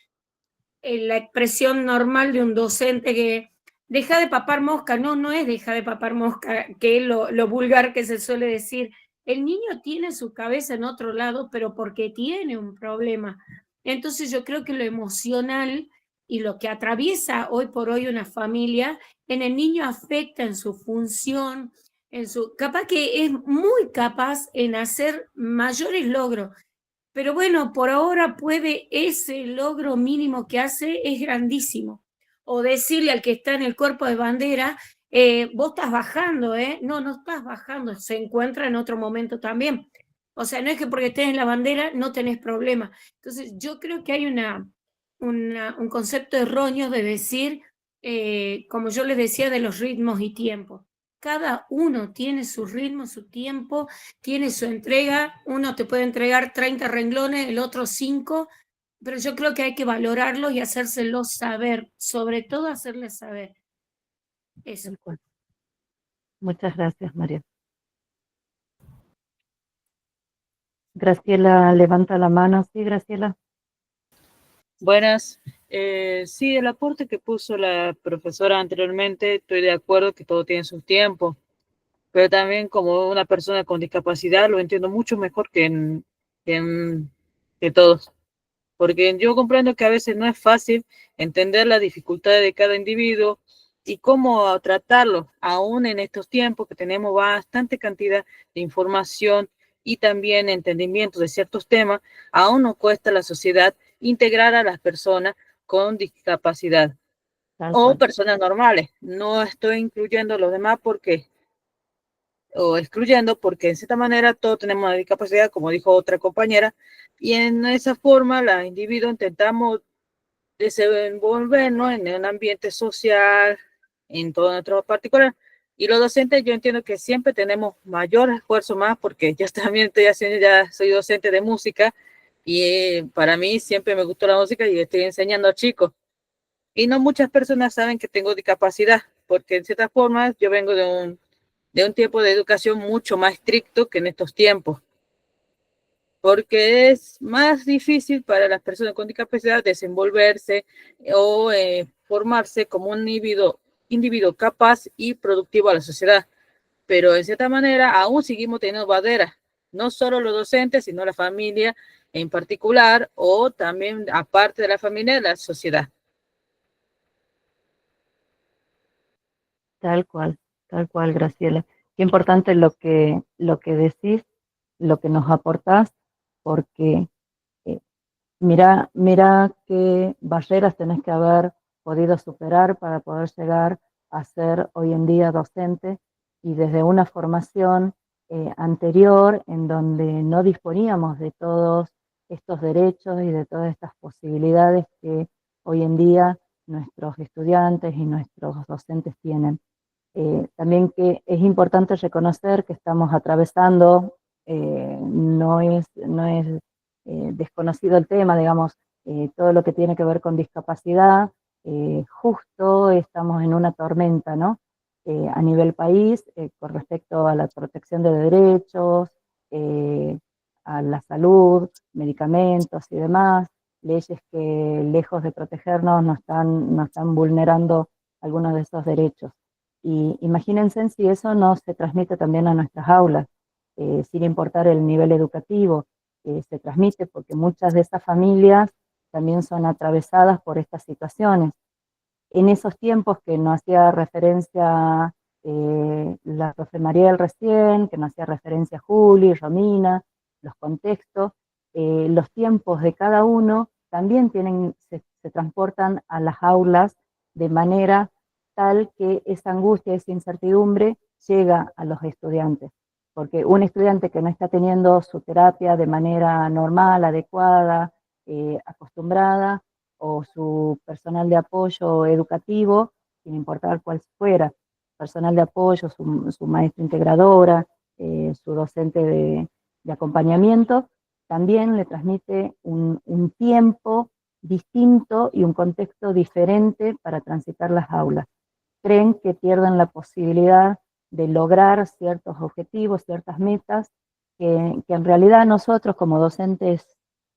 la expresión normal de un docente que deja de papar mosca. No, no es deja de papar mosca, que es lo vulgar que se suele decir. El niño tiene su cabeza en otro lado, pero porque tiene un problema. Entonces yo creo que lo emocional y lo que atraviesa hoy por hoy una familia, en el niño afecta en su función, capaz que es muy capaz en hacer mayores logros, pero bueno, por ahora puede ese logro mínimo que hace es grandísimo. O decirle al que está en el cuerpo de bandera, vos estás bajando, ¿eh? No, no estás bajando, se encuentra en otro momento también. O sea, no es que porque estés en la bandera no tenés problema. Entonces, yo creo que hay un concepto erróneo de decir, como yo les decía, de los ritmos y tiempos. Cada uno tiene su ritmo, su tiempo, tiene su entrega. Uno te puede entregar 30 renglones, el otro 5, pero yo creo que hay que valorarlos y hacérselos saber, sobre todo hacerles saber eso. Tal cual. Muchas gracias, María. Graciela levanta la mano. Sí, Graciela. Buenas. Sí, el aporte que puso la profesora anteriormente, estoy de acuerdo que todo tiene su tiempo, pero también como una persona con discapacidad lo entiendo mucho mejor que todos, porque yo comprendo que a veces no es fácil entender las dificultades de cada individuo y cómo tratarlo, aún en estos tiempos que tenemos bastante cantidad de información y también entendimiento de ciertos temas, aún nos cuesta a la sociedad integrar a las personas con discapacidad Tal o cual. personas normales. No estoy incluyendo a los demás excluyendo porque en cierta manera todos tenemos una discapacidad, como dijo otra compañera, y en esa forma los individuos intentamos desenvolvernos en un ambiente social, en todo nuestro particular. Y los docentes, yo entiendo que siempre tenemos mayor esfuerzo más, porque yo también estoy haciendo, ya soy docente de música, y para mí siempre me gustó la música y estoy enseñando a chicos. Y no muchas personas saben que tengo discapacidad, porque en cierta forma yo vengo de un tiempo de educación mucho más estricto que en estos tiempos, porque es más difícil para las personas con discapacidad desenvolverse o formarse como un individuo capaz y productivo a la sociedad. Pero en cierta manera aún seguimos teniendo barreras, no solo los docentes, sino la familia en particular, o también aparte de la familia, la sociedad. Tal cual, Graciela. Qué importante lo que decís, lo que nos aportás, porque mira qué barreras tenés que haber podido superar para poder llegar a ser hoy en día docente, y desde una formación anterior en donde no disponíamos de todos estos derechos y de todas estas posibilidades que hoy en día nuestros estudiantes y nuestros docentes tienen. También que es importante reconocer que estamos atravesando, no es desconocido el tema, digamos, todo lo que tiene que ver con discapacidad. Justo estamos en una tormenta, ¿no? A nivel país, con respecto a la protección de derechos, a la salud, medicamentos y demás, leyes que lejos de protegernos nos están vulnerando algunos de esos derechos. Y imagínense si eso no se transmite también a nuestras aulas, sin importar el nivel educativo, se transmite porque muchas de esas familias también son atravesadas por estas situaciones. En esos tiempos que nos hacía referencia la profe Mariel recién, que nos hacía referencia Juli, Romina, los contextos, los tiempos de cada uno también se transportan a las aulas de manera tal que esa angustia, esa incertidumbre llega a los estudiantes. Porque un estudiante que no está teniendo su terapia de manera normal, adecuada, acostumbrada, o su personal de apoyo educativo, sin importar cuál fuera, personal de apoyo, su maestra integradora, su docente de acompañamiento, también le transmite un tiempo distinto y un contexto diferente para transitar las aulas. Creen que pierden la posibilidad de lograr ciertos objetivos, ciertas metas, que en realidad nosotros como docentes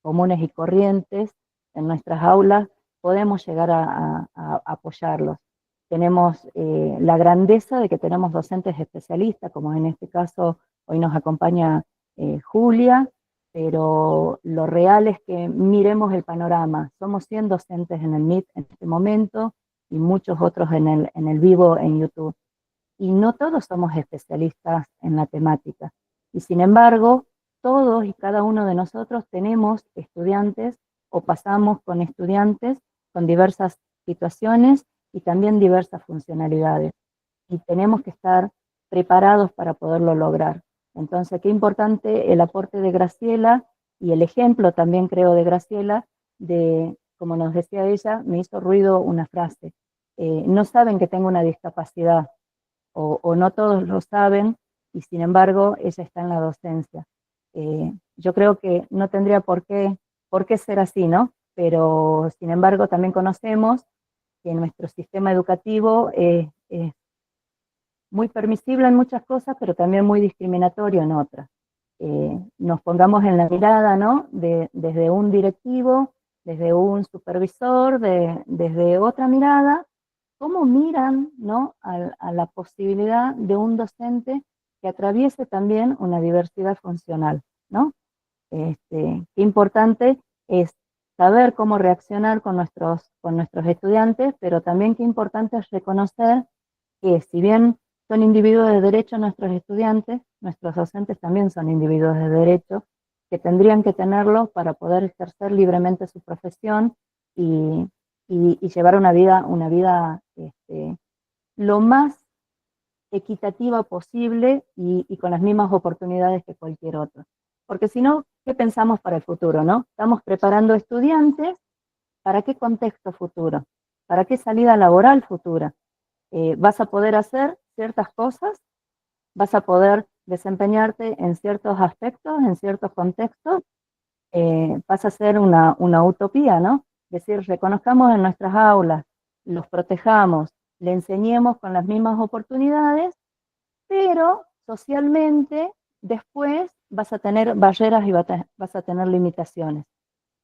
comunes y corrientes en nuestras aulas podemos llegar a apoyarlos. Tenemos la grandeza de que tenemos docentes especialistas, como en este caso hoy nos acompaña Julia, pero lo real es que miremos el panorama. Somos 100 docentes en el MIT en este momento y muchos otros en el vivo en YouTube. Y no todos somos especialistas en la temática. Y sin embargo, todos y cada uno de nosotros tenemos estudiantes o pasamos con estudiantes con diversas situaciones y también diversas funcionalidades. Y tenemos que estar preparados para poderlo lograr. Entonces, qué importante el aporte de Graciela y el ejemplo también creo de Graciela, de, como nos decía ella, me hizo ruido una frase, no saben que tengo una discapacidad, o no todos lo saben, y sin embargo ella está en la docencia. Yo creo que no tendría por qué ser así, ¿no? Pero sin embargo también conocemos que nuestro sistema educativo es muy permisible en muchas cosas, pero también muy discriminatorio en otras. Nos pongamos en la mirada, ¿no? Desde un directivo, desde un supervisor, desde otra mirada, cómo miran, ¿no? a la posibilidad de un docente que atraviese también una diversidad funcional, ¿no? Qué importante es saber cómo reaccionar con nuestros estudiantes, pero también qué importante es reconocer que si bien son individuos de derecho nuestros estudiantes, nuestros docentes también son individuos de derecho, que tendrían que tenerlo para poder ejercer libremente su profesión y llevar una vida lo más equitativa posible y con las mismas oportunidades que cualquier otro. Porque si no, ¿qué pensamos para el futuro, no? Estamos preparando estudiantes ¿para qué contexto futuro? ¿Para qué salida laboral futura? ¿Vas a poder hacer ciertas cosas? ¿Vas a poder desempeñarte en ciertos aspectos, en ciertos contextos? Pasa a ser una utopía, ¿no? Es decir, reconozcamos en nuestras aulas, los protejamos, le enseñemos con las mismas oportunidades, pero socialmente después vas a tener barreras y vas a tener limitaciones.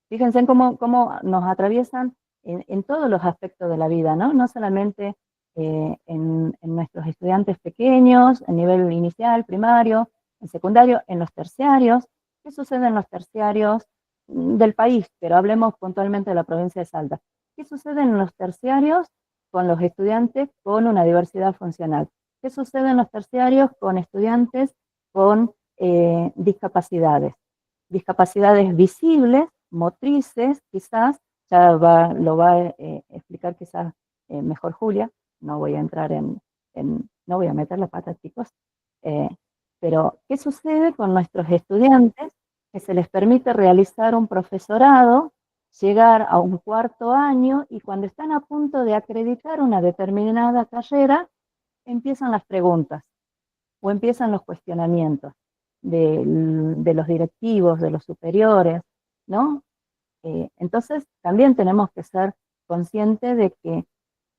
Fíjense en cómo nos atraviesan en todos los aspectos de la vida, ¿no? No solamente en nuestros estudiantes pequeños, en nivel inicial, primario, en secundario, en los terciarios. ¿Qué sucede en los terciarios del país? Pero hablemos puntualmente de la provincia de Salta. ¿Qué sucede en los terciarios con los estudiantes con una diversidad funcional? ¿Qué sucede en los terciarios con estudiantes con discapacidades? Discapacidades visibles, motrices, quizás, ya lo va a explicar quizás mejor Julia, no voy a entrar no voy a meter la pata, chicos, pero ¿qué sucede con nuestros estudiantes que se les permite realizar un profesorado, llegar a un cuarto año y cuando están a punto de acreditar una determinada carrera, empiezan las preguntas o empiezan los cuestionamientos de los directivos, de los superiores, ¿no? Entonces, también tenemos que ser conscientes de que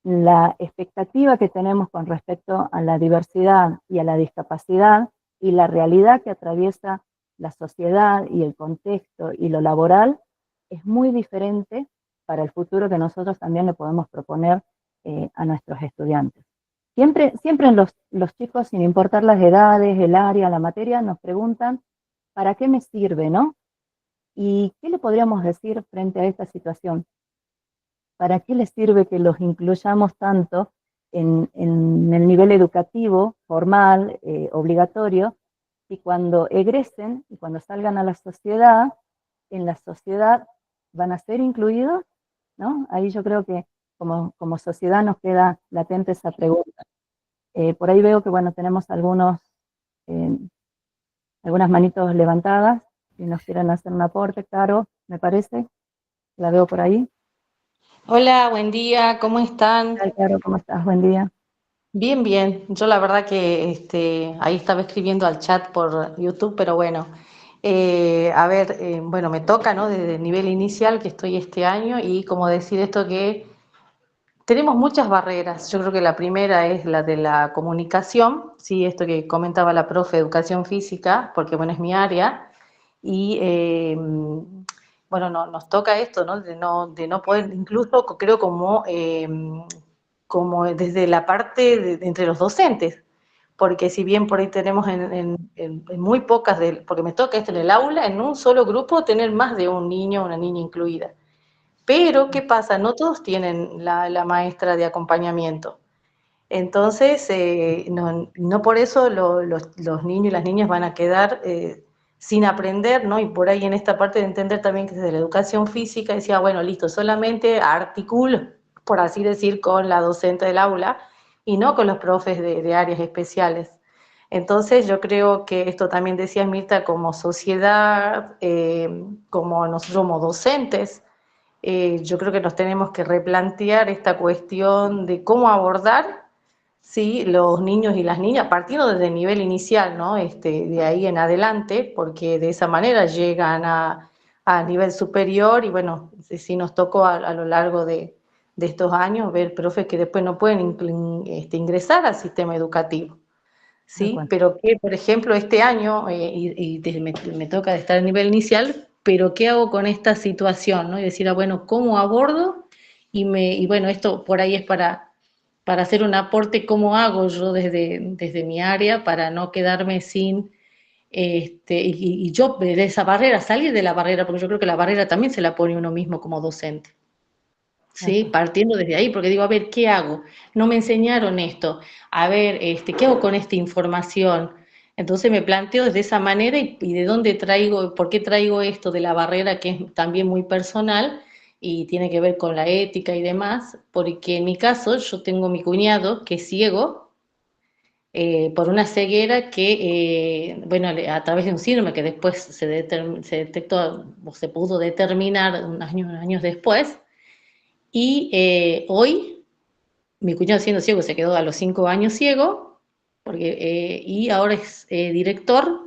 la expectativa que tenemos con respecto a la diversidad y a la discapacidad y la realidad que atraviesa la sociedad y el contexto y lo laboral es muy diferente para el futuro que nosotros también le podemos proponer a nuestros estudiantes. Siempre los chicos, sin importar las edades, el área, la materia, nos preguntan, ¿para qué me sirve, no? ¿Y qué le podríamos decir frente a esta situación? ¿Para qué les sirve que los incluyamos tanto en el nivel educativo, formal, obligatorio, y cuando egresen y cuando salgan a la sociedad, en la sociedad van a ser incluidos, ¿no? Ahí yo creo que como sociedad nos queda latente esa pregunta. Por ahí veo que, bueno, tenemos algunas manitos levantadas, si nos quieren hacer un aporte. Caro, me parece, la veo por ahí. Hola, buen día, ¿cómo están? Hola, Caro, ¿cómo estás? Buen día. Bien, bien. Yo la verdad que ahí estaba escribiendo al chat por YouTube, pero bueno, bueno, me toca, ¿no? Desde el nivel inicial que estoy este año y como decir esto que tenemos muchas barreras. Yo creo que la primera es la de la comunicación, sí, esto que comentaba la profe de educación física, porque bueno, es mi área y bueno, nos toca esto, ¿no? De no poder, incluso creo como desde la parte entre los docentes, porque si bien por ahí tenemos en muy pocas, porque me toca esto en el aula, en un solo grupo tener más de un niño o una niña incluida. Pero, ¿qué pasa? No todos tienen la maestra de acompañamiento. Entonces, no por eso los niños y las niñas van a quedar sin aprender, ¿no? Y por ahí en esta parte de entender también que desde la educación física decía, bueno, listo, solamente articulo, por así decir, con la docente del aula y no con los profes de áreas especiales. Entonces, yo creo que esto también decía Mirta, como sociedad, como nosotros como docentes, yo creo que nos tenemos que replantear esta cuestión de cómo abordar, ¿sí?, los niños y las niñas, partiendo desde el nivel inicial, ¿no? De ahí en adelante, porque de esa manera llegan a nivel superior y bueno, sí nos tocó a lo largo de estos años ver profes que después no pueden ingresar al sistema educativo. ¿Sí? Pero que, por ejemplo, este año, me toca estar a nivel inicial, pero ¿qué hago con esta situación? ¿No? Y decir, bueno, ¿cómo abordo? Y bueno, esto por ahí es para hacer un aporte, ¿cómo hago yo desde mi área para no quedarme sin, y yo de esa barrera, salir de la barrera, porque yo creo que la barrera también se la pone uno mismo como docente. ¿Sí? Partiendo desde ahí, porque digo, a ver, ¿qué hago? No me enseñaron esto, a ver, ¿qué hago con esta información? Entonces me planteo de esa manera y de dónde traigo, por qué traigo esto de la barrera que es también muy personal y tiene que ver con la ética y demás, porque en mi caso yo tengo mi cuñado que es ciego, por una ceguera que, bueno, a través de un síndrome que después se detectó o se pudo determinar unos años después. Y hoy, mi cuñado siendo ciego, se quedó a los 5 años ciego, y ahora es director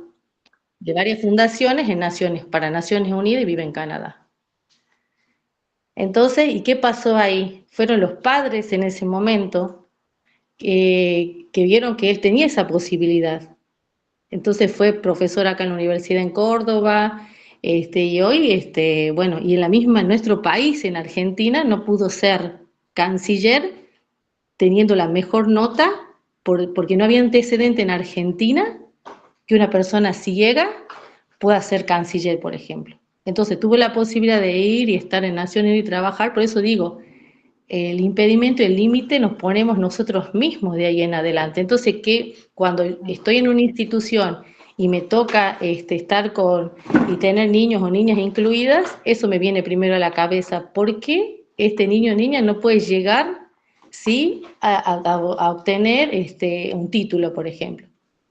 de varias fundaciones para Naciones Unidas y vive en Canadá. Entonces, ¿y qué pasó ahí? Fueron los padres en ese momento que vieron que él tenía esa posibilidad. Entonces fue profesor acá en la Universidad en Córdoba, y hoy, bueno, y en nuestro país, en Argentina, no pudo ser canciller teniendo la mejor nota, porque no había antecedente en Argentina que una persona ciega pueda ser canciller, por ejemplo. Entonces tuve la posibilidad de ir y estar en Naciones y trabajar, por eso digo, el impedimento, el límite nos ponemos nosotros mismos de ahí en adelante. Entonces, que cuando estoy en una institución y me toca estar y tener niños o niñas incluidas, eso me viene primero a la cabeza. ¿Por qué este niño o niña no puede llegar, sí, a obtener un título, por ejemplo?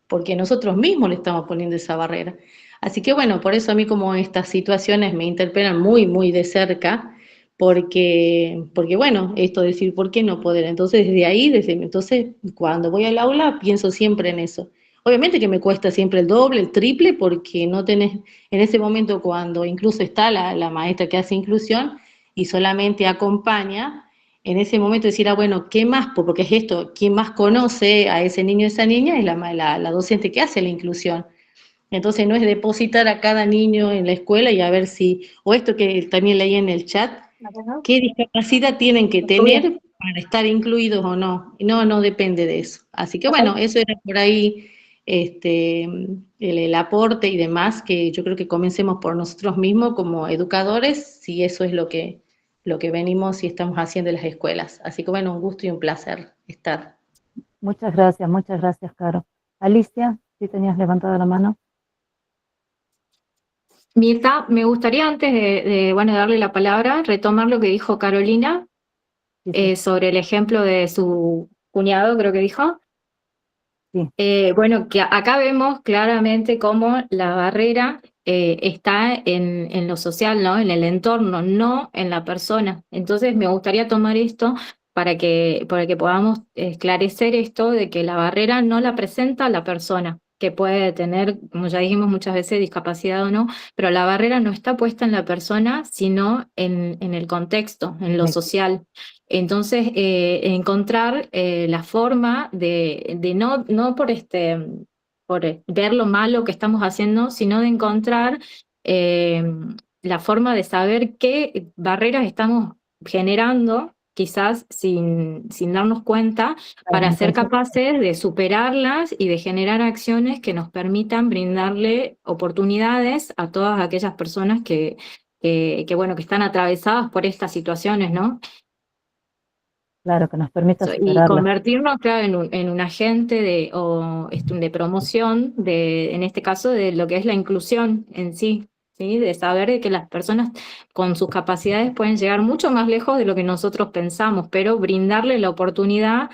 Porque nosotros mismos le estamos poniendo esa barrera. Así que bueno, por eso a mí como estas situaciones me interpelan muy, muy de cerca, porque bueno, esto de decir, ¿por qué no poder? Entonces, entonces, cuando voy al aula, pienso siempre en eso. Obviamente que me cuesta siempre el doble, el triple, porque no tenés, en ese momento cuando incluso está la maestra que hace inclusión y solamente acompaña, en ese momento decir, bueno, ¿qué más? Porque es esto, ¿quién más conoce a ese niño o esa niña? Es la docente que hace la inclusión. Entonces no es depositar a cada niño en la escuela y a ver o esto que también leí en el chat, ¿qué discapacidad tienen que tener para estar incluidos o no? No depende de eso. Así que bueno, eso era por ahí el aporte y demás, que yo creo que comencemos por nosotros mismos como educadores, si eso es lo que venimos y estamos haciendo en las escuelas. Así que bueno, un gusto y un placer estar. Muchas gracias, Caro. Alicia, ¿sí tenías levantada la mano? Mirta, me gustaría antes de darle la palabra, retomar lo que dijo Carolina, Sí. sobre el ejemplo de su cuñado, creo que dijo. Sí. Bueno, que acá vemos claramente cómo la barrera está en lo social, ¿no? En el entorno, no en la persona. Entonces me gustaría tomar esto para que podamos esclarecer esto de que la barrera no la presenta la persona, que puede tener, como ya dijimos muchas veces, discapacidad o no, pero la barrera no está puesta en la persona, sino en el contexto, en lo social. Entonces, encontrar la forma de no por ver lo malo que estamos haciendo, sino de encontrar eh, la forma de saber qué barreras estamos generando, quizás sin darnos cuenta, para ser capaces de superarlas y de generar acciones que nos permitan brindarle oportunidades a todas aquellas personas bueno, que están atravesadas por estas situaciones, ¿no? Claro, que nos permita Y superarla. convertirnos, claro, en un agente de promoción, en este caso, de lo que es la inclusión en sí, ¿sí? De saber de que las personas con sus capacidades pueden llegar mucho más lejos de lo que nosotros pensamos, pero brindarle la oportunidad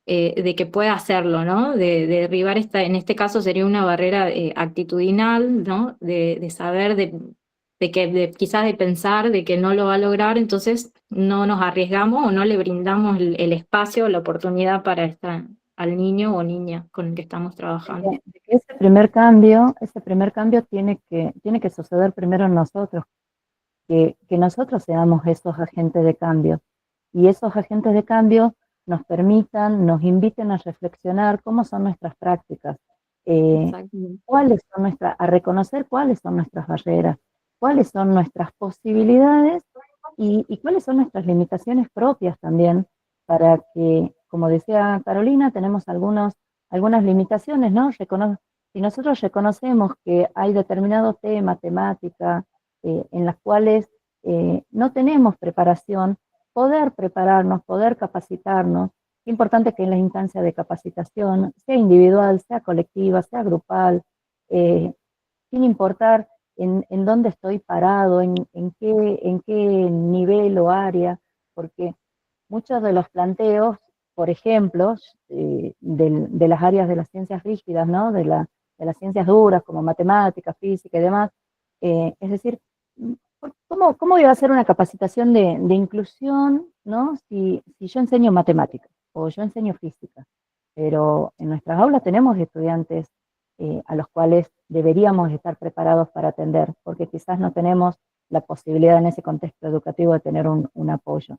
de que pueda hacerlo, ¿no? De derribar en este caso sería una barrera actitudinal, ¿no? De saber quizás de pensar de que no lo va a lograr, entonces no nos arriesgamos o no le brindamos el espacio o la oportunidad para estar al niño o niña con el que estamos trabajando. Ese primer cambio tiene que suceder primero en nosotros, que nosotros seamos esos agentes de cambio, y esos agentes de cambio nos permitan, nos inviten a reflexionar cómo son nuestras prácticas, a reconocer cuáles son nuestras barreras, cuáles son nuestras posibilidades y cuáles son nuestras limitaciones propias también, para que, como decía Carolina, tenemos algunas limitaciones, ¿no? Si nosotros reconocemos que hay determinado tema, temática, en las cuales no tenemos preparación, poder prepararnos, poder capacitarnos. Es importante que en la instancia de capacitación, sea individual, sea colectiva, sea grupal, sin importar en dónde estoy parado, en qué nivel o área, porque muchos de los planteos, por ejemplo, de las áreas de las ciencias rígidas, ¿no? De las ciencias duras, como matemática, física y demás, es decir, ¿cómo voy a hacer una capacitación de inclusión, ¿no? Si yo enseño matemáticas o yo enseño física, pero en nuestras aulas tenemos estudiantes a los cuales deberíamos estar preparados para atender, porque quizás no tenemos la posibilidad en ese contexto educativo de tener un apoyo.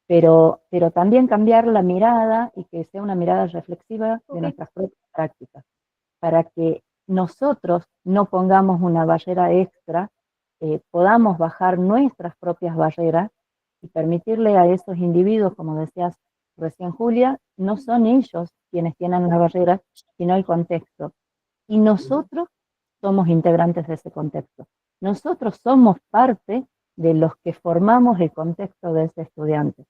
Pero también cambiar la mirada y que sea una mirada reflexiva de nuestras propias prácticas, para que nosotros no pongamos una barrera extra, podamos bajar nuestras propias barreras y permitirle a esos individuos, como decías recién Julia, no son ellos quienes tienen las barreras, sino el contexto. Y nosotros somos integrantes de ese contexto. Nosotros somos parte de los que formamos el contexto de ese estudiante.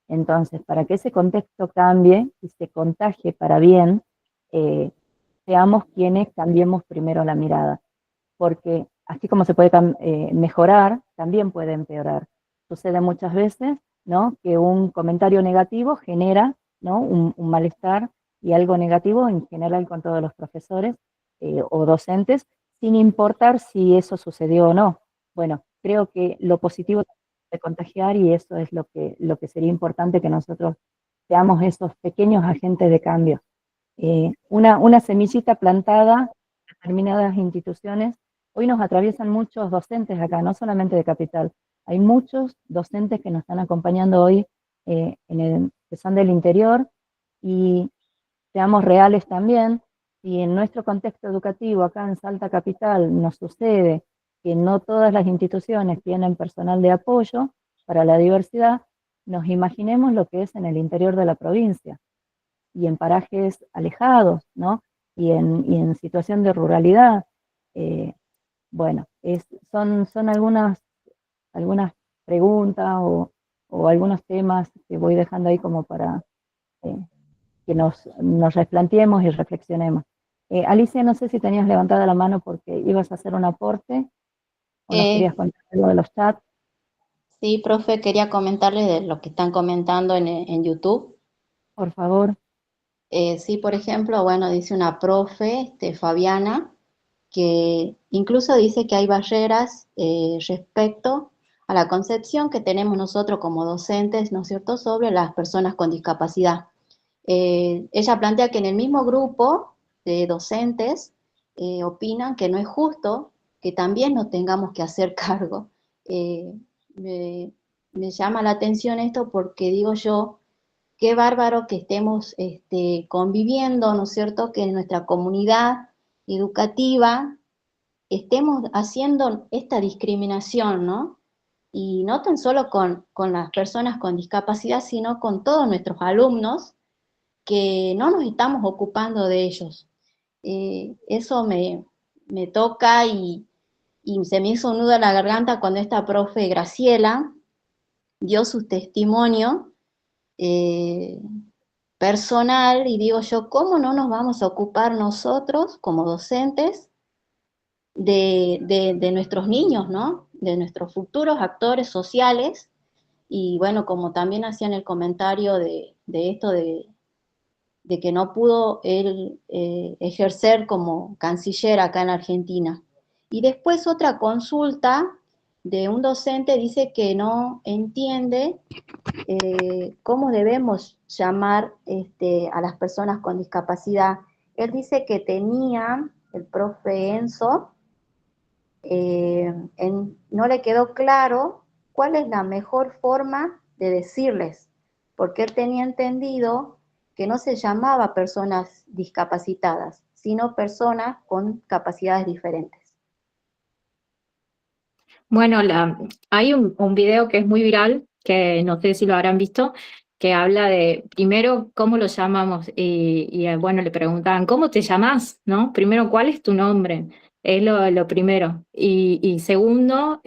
Entonces, para que ese contexto cambie y se contagie para bien, seamos quienes cambiemos primero la mirada, porque así como se puede mejorar, también puede empeorar. Sucede muchas veces, ¿no?, que un comentario negativo genera, ¿no?, un malestar y algo negativo en general con todos los profesores o docentes, sin importar si eso sucedió o no. Bueno, creo que lo positivo de contagiar, y eso es lo que sería importante, que nosotros seamos esos pequeños agentes de cambio. Una semillita plantada en determinadas instituciones. Hoy nos atraviesan muchos docentes acá, no solamente de Capital. Hay muchos docentes que nos están acompañando hoy, que son del interior, y seamos reales también. Si en nuestro contexto educativo acá en Salta Capital nos sucede que no todas las instituciones tienen personal de apoyo para la diversidad, nos imaginemos lo que es en el interior de la provincia y en parajes alejados, ¿no? Y en situación de ruralidad. Bueno, son algunas preguntas o algunos temas que voy dejando ahí como para que nos replanteemos y reflexionemos. Alicia, no sé si tenías levantada la mano porque ibas a hacer un aporte o nos querías contar algo de los chats. Sí, profe, quería comentarles de lo que están comentando en YouTube. Por favor. Sí, por ejemplo, bueno, dice una profe, Fabiana, que incluso dice que hay barreras respecto a la concepción que tenemos nosotros como docentes, ¿no es cierto?, sobre las personas con discapacidad. Ella plantea que en el mismo grupo de docentes opinan que no es justo que también nos tengamos que hacer cargo. Eh, me, me llama la atención esto porque digo yo, qué bárbaro que estemos conviviendo, ¿no es cierto?, que en nuestra comunidad educativa estemos haciendo esta discriminación, ¿no? Y no tan solo con las personas con discapacidad, sino con todos nuestros alumnos, que no nos estamos ocupando de ellos. Eso me toca y se me hizo un nudo en la garganta cuando esta profe Graciela dio su testimonio eh, personal, y digo yo, ¿cómo no nos vamos a ocupar nosotros como docentes de nuestros niños, ¿no? De nuestros futuros actores sociales? Y bueno, como también hacían el comentario de esto de que no pudo él ejercer como canciller acá en Argentina. Y después otra consulta de un docente dice que no entiende cómo debemos llamar a las personas con discapacidad. Él dice que tenía, el profe Enzo, no le quedó claro cuál es la mejor forma de decirles, porque él tenía entendido que no se llamaba personas discapacitadas, sino personas con capacidades diferentes. Bueno, hay un video que es muy viral, que no sé si lo habrán visto, que habla de, primero, cómo lo llamamos, bueno, le preguntaban, ¿cómo te llamás? ¿No? Primero, ¿cuál es tu nombre? Es lo primero. Y segundo,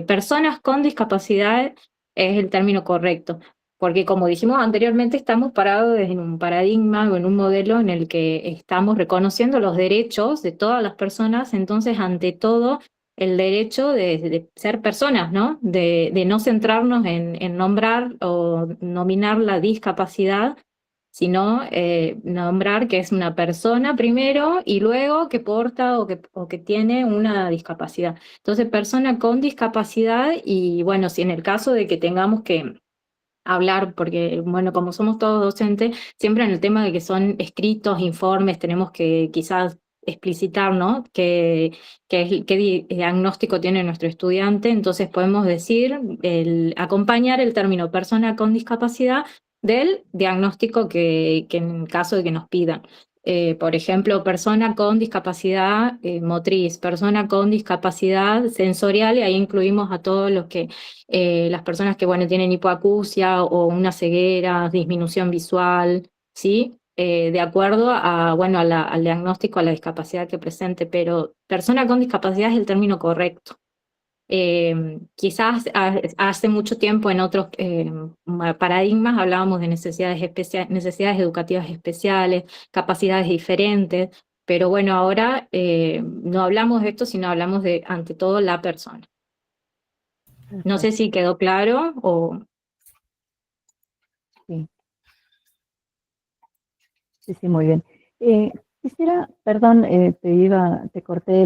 personas con discapacidad es el término correcto, porque como dijimos anteriormente, estamos parados en un paradigma o en un modelo en el que estamos reconociendo los derechos de todas las personas, entonces, ante todo, el derecho de ser personas, ¿no? De no centrarnos en nombrar o nominar la discapacidad, sino nombrar que es una persona primero y luego que porta o que tiene una discapacidad. Entonces, persona con discapacidad y bueno, si en el caso de que tengamos que hablar, porque bueno, como somos todos docentes, siempre en el tema de que son escritos, informes, tenemos que quizás explicitar, ¿no? Qué diagnóstico tiene nuestro estudiante, entonces podemos decir, acompañar el término persona con discapacidad del diagnóstico que en caso de que nos pidan. Por ejemplo, persona con discapacidad motriz, persona con discapacidad sensorial, y ahí incluimos a todos los que las personas que, bueno, tienen hipoacusia o una ceguera, disminución visual, ¿sí? De acuerdo a, bueno, al diagnóstico, a la discapacidad que presente, pero persona con discapacidad es el término correcto. Quizás hace mucho tiempo en otros paradigmas hablábamos de necesidades educativas especiales, capacidades diferentes, pero bueno, ahora no hablamos de esto, sino hablamos de, ante todo, la persona. No sé si quedó claro o... Sí. Sí, muy bien. Quisiera, perdón, te corté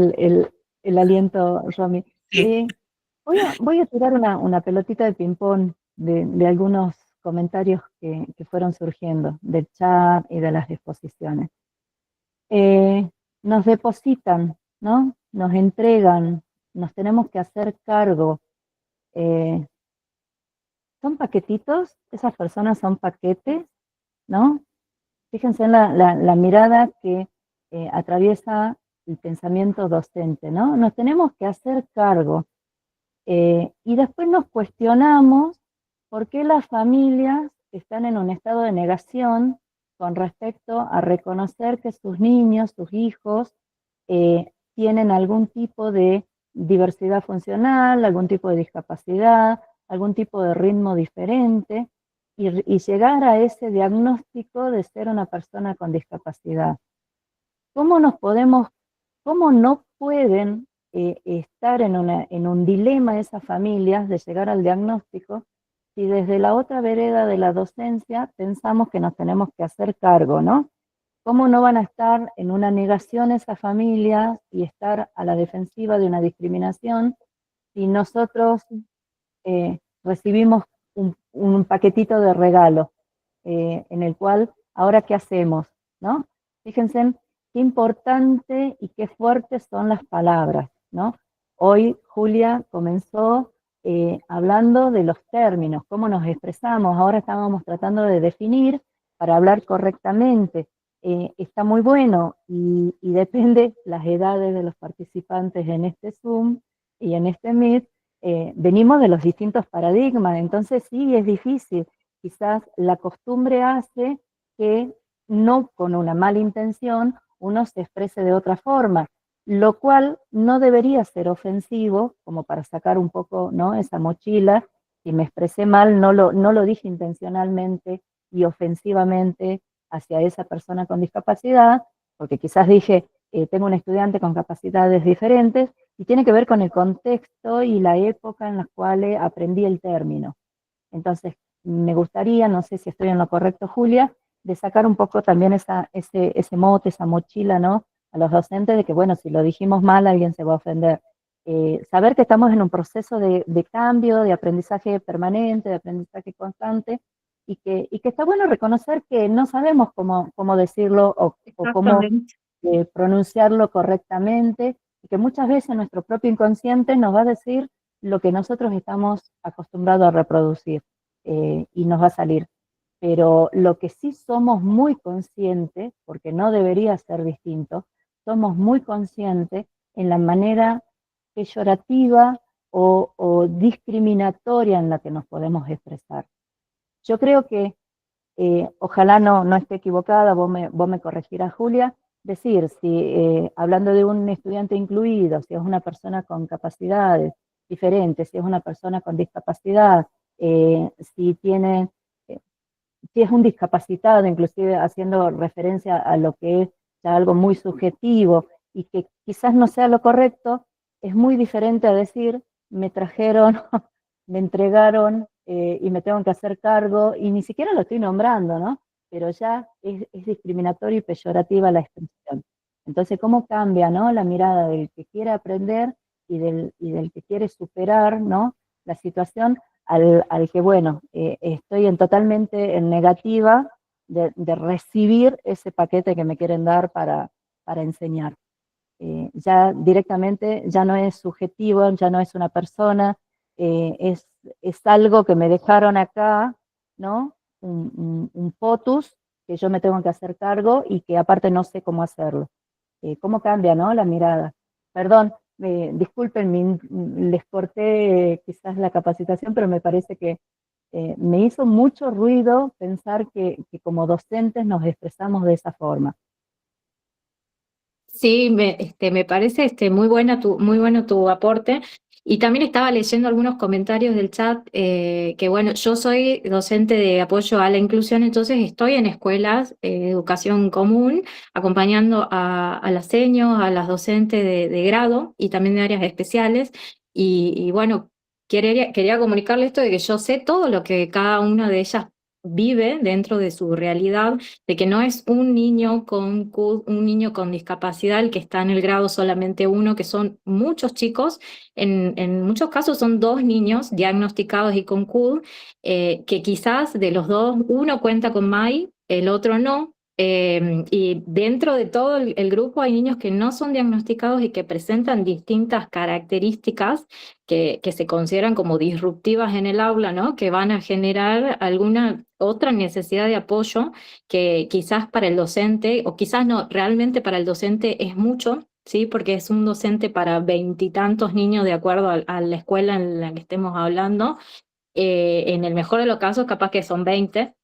el aliento, Romy. Sí. Voy a tirar una pelotita de ping-pong de algunos comentarios que fueron surgiendo del chat y de las exposiciones. Nos depositan, ¿no? Nos entregan, nos tenemos que hacer cargo. ¿Son paquetitos? ¿Esas personas son paquetes? ¿No? Fíjense en la mirada que atraviesa el pensamiento docente, ¿no? Nos tenemos que hacer cargo. Y después nos cuestionamos por qué las familias están en un estado de negación con respecto a reconocer que sus niños, sus hijos, tienen algún tipo de diversidad funcional, algún tipo de discapacidad, algún tipo de ritmo diferente, y llegar a ese diagnóstico de ser una persona con discapacidad. ¿Cómo no pueden estar en un dilema esas familias de llegar al diagnóstico si desde la otra vereda de la docencia pensamos que nos tenemos que hacer cargo, ¿no? ¿Cómo no van a estar en una negación esas familias y estar a la defensiva de una discriminación si nosotros recibimos un paquetito de regalo en el cual, ahora qué hacemos, ¿no? Fíjense qué importante y qué fuertes son las palabras, ¿no? Hoy Julia comenzó hablando de los términos, cómo nos expresamos, ahora estábamos tratando de definir para hablar correctamente. Está muy bueno y depende las edades de los participantes en este Zoom y en este Meet, venimos de los distintos paradigmas, entonces sí, es difícil. Quizás la costumbre hace que no con una mala intención uno se exprese de otra forma, lo cual no debería ser ofensivo, como para sacar un poco, ¿no?, esa mochila. Si me expresé mal, no lo dije intencionalmente y ofensivamente hacia esa persona con discapacidad, porque quizás dije, tengo un estudiante con capacidades diferentes, y tiene que ver con el contexto y la época en la cual aprendí el término. Entonces, me gustaría, no sé si estoy en lo correcto, Julia, de sacar un poco también ese mote, esa mochila, ¿no?, a los docentes de que, bueno, si lo dijimos mal, alguien se va a ofender. Saber que estamos en un proceso de cambio, de aprendizaje permanente, de aprendizaje constante, y que está bueno reconocer que no sabemos cómo decirlo o cómo pronunciarlo correctamente, y que muchas veces nuestro propio inconsciente nos va a decir lo que nosotros estamos acostumbrados a reproducir, y nos va a salir. Pero lo que sí somos muy conscientes, porque no debería ser distinto, somos muy conscientes en la manera peyorativa o discriminatoria en la que nos podemos expresar. Yo creo que, ojalá no esté equivocada, vos me corregirás, Julia, decir, si hablando de un estudiante incluido, si es una persona con capacidades diferentes, si es una persona con discapacidad, si tiene, si es un discapacitado, inclusive haciendo referencia a lo que es ya algo muy subjetivo y que quizás no sea lo correcto, es muy diferente a decir, me trajeron, me entregaron y me tengo que hacer cargo, y ni siquiera lo estoy nombrando, ¿no? Pero ya es discriminatorio y peyorativa la expresión. Entonces, ¿cómo cambia, ¿no?, la mirada del que quiere aprender y del que quiere superar, ¿no?, la situación, al que, bueno, estoy totalmente en negativa de recibir ese paquete que me quieren dar para enseñar? Ya directamente ya no es subjetivo, ya no es una persona, es algo que me dejaron acá, ¿no? Un potus que yo me tengo que hacer cargo y que aparte no sé cómo hacerlo. ¿Cómo cambia, no?, la mirada? Perdón, disculpen, les corté quizás la capacitación, pero me parece que me hizo mucho ruido pensar que como docentes nos expresamos de esa forma. Sí, me parece muy bueno tu aporte. Y también estaba leyendo algunos comentarios del chat, que bueno, yo soy docente de apoyo a la inclusión, entonces estoy en escuelas de educación común, acompañando a las seños, a las docentes de grado y también de áreas especiales. Y bueno, quería comunicarle esto de que yo sé todo lo que cada una de ellas vive dentro de su realidad, de que no es un niño con CUD, un niño con discapacidad el que está en el grado solamente uno, que son muchos chicos, en muchos casos son 2 niños diagnosticados y con CUD, que quizás de los 2, uno cuenta con MAI, el otro no, y dentro de todo el grupo hay niños que no son diagnosticados y que presentan distintas características que se consideran como disruptivas en el aula, ¿no?, que van a generar alguna otra necesidad de apoyo que quizás para el docente, o quizás no, realmente para el docente es mucho, ¿sí?, porque es un docente para 20 y tantos niños de acuerdo a la escuela en la que estemos hablando. En el mejor de los casos capaz que son 20,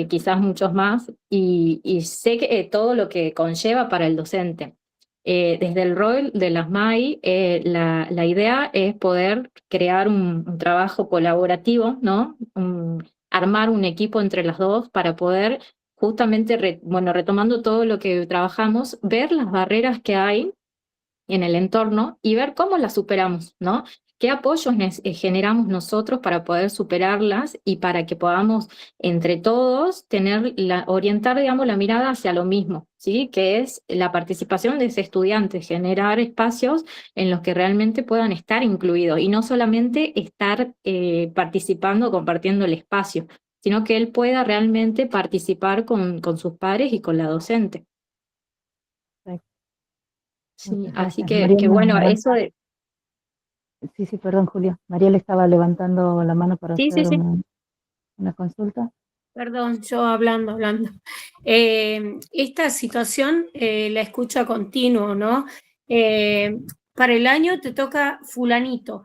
quizás muchos más, y sé que todo lo que conlleva para el docente. Desde el rol de las MAI, la idea es poder crear un trabajo colaborativo, ¿no?, armar un equipo entre las dos para poder justamente, retomando todo lo que trabajamos, ver las barreras que hay en el entorno y ver cómo las superamos, ¿no? ¿Qué apoyos generamos nosotros para poder superarlas y para que podamos, entre todos, orientar, digamos, la mirada hacia lo mismo, ¿sí? Que es la participación de ese estudiante, generar espacios en los que realmente puedan estar incluidos y no solamente estar participando, compartiendo el espacio, sino que él pueda realmente participar con sus pares y con la docente. Sí, Muchas así gracias. que Mariel nos bueno, eso levanta. de... Sí, perdón, Julia. Mariel estaba levantando la mano para Sí, sí, hacer sí. una consulta. Perdón, yo hablando. Esta situación la escucho a continuo, ¿no? Para el año te toca fulanito.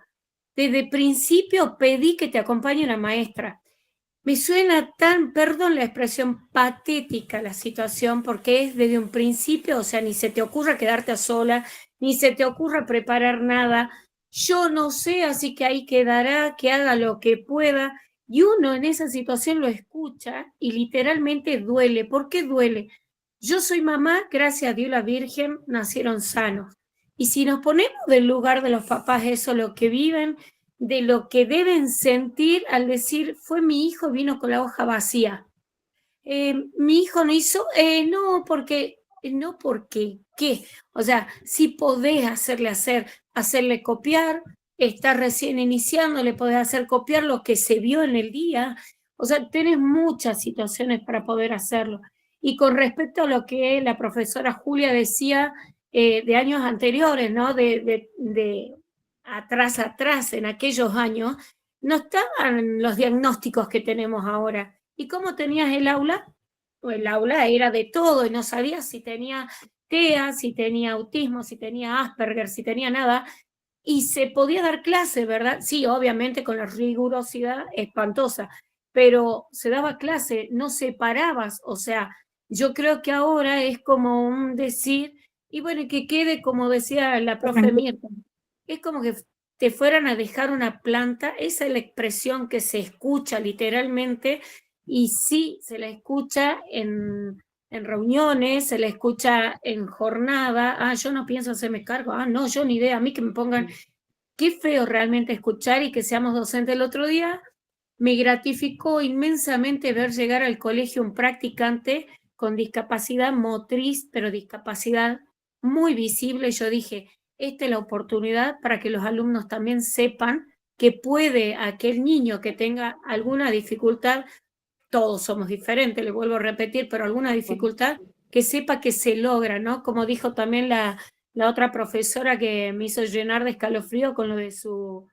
Desde principio pedí que te acompañe una maestra. Me suena tan, perdón la expresión, patética la situación, porque es desde un principio, o sea, ni se te ocurra quedarte a sola, ni se te ocurra preparar nada. Yo no sé, así que ahí quedará, que haga lo que pueda. Y uno en esa situación lo escucha y literalmente duele. ¿Por qué duele? Yo soy mamá, gracias a Dios la Virgen, nacieron sanos. Y si nos ponemos del lugar de los papás, eso lo que viven, de lo que deben sentir al decir, fue mi hijo, vino con la hoja vacía. Mi hijo no hizo, no, porque, ¿qué? O sea, si podés hacerle copiar, está recién iniciando, le podés hacer copiar lo que se vio en el día. O sea, tenés muchas situaciones para poder hacerlo. Y con respecto a lo que la profesora Julia decía de años anteriores, ¿no? De atrás, en aquellos años, no estaban los diagnósticos que tenemos ahora. ¿Y cómo tenías el aula? Pues el aula era de todo y no sabías si tenía TEA, si tenía autismo, si tenía Asperger, si tenía nada. Y se podía dar clase, ¿verdad? Sí, obviamente con la rigurosidad espantosa, pero se daba clase, no separabas. O sea, yo creo que ahora es como un decir, y bueno, que quede como decía la profe Mirta, es como que te fueran a dejar una planta, esa es la expresión que se escucha literalmente, y sí, se la escucha en reuniones, se la escucha en jornada, yo no pienso hacerme cargo, no, yo ni idea, a mí que me pongan, qué feo realmente escuchar y que seamos docentes. El otro día me gratificó inmensamente ver llegar al colegio un practicante con discapacidad motriz, pero discapacidad muy visible. Yo dije, esta es la oportunidad para que los alumnos también sepan que puede aquel niño que tenga alguna dificultad, todos somos diferentes, le vuelvo a repetir, pero alguna dificultad, que sepa que se logra, ¿no? Como dijo también la otra profesora que me hizo llenar de escalofrío con lo de su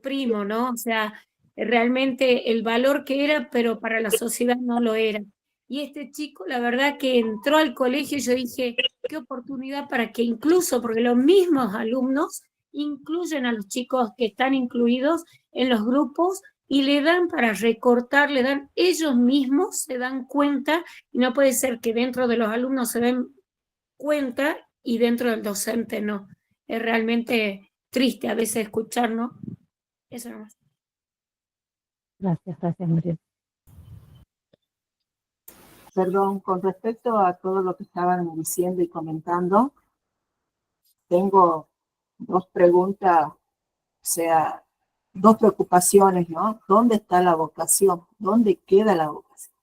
primo, ¿no? O sea, realmente el valor que era, pero para la sociedad no lo era. Y este chico, la verdad que entró al colegio y yo dije, qué oportunidad para que incluso, porque los mismos alumnos incluyen a los chicos que están incluidos en los grupos y le dan para recortar, le dan ellos mismos, se dan cuenta, y no puede ser que dentro de los alumnos se den cuenta y dentro del docente no. Es realmente triste a veces escuchar, ¿no? Eso nomás. Gracias, Mariel. Perdón, con respecto a todo lo que estaban diciendo y comentando, tengo dos preguntas, o sea, dos preocupaciones, ¿no? ¿Dónde está la vocación? ¿Dónde queda la vocación?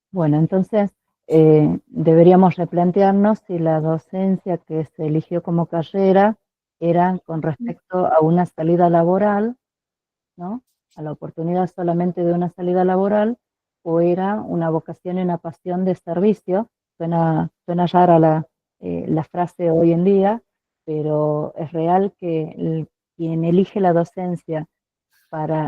Bueno, entonces deberíamos replantearnos si la docencia que se eligió como carrera era con respecto a una salida laboral, ¿no? A la oportunidad solamente de una salida laboral, o era una vocación y una pasión de servicio. Suena rara la frase hoy en día, pero es real que quien elige la docencia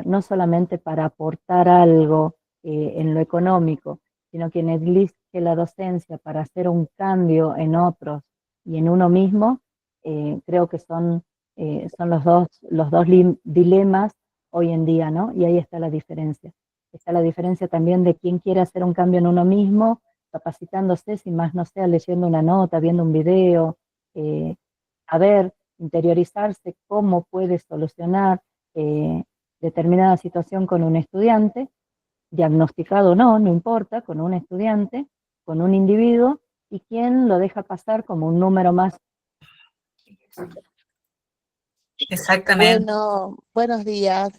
no solamente para aportar algo en lo económico, sino quien elige la docencia para hacer un cambio en otros y en uno mismo, creo que son los dos dilemas hoy en día, ¿no? Y ahí está la diferencia. Está la diferencia también de quien quiere hacer un cambio en uno mismo, capacitándose, sin más no sea, leyendo una nota, viendo un video, interiorizarse cómo puede solucionar determinada situación con un estudiante, diagnosticado o no, no importa, con un estudiante, con un individuo, y quién lo deja pasar como un número más. Exactamente. Bueno, buenos días.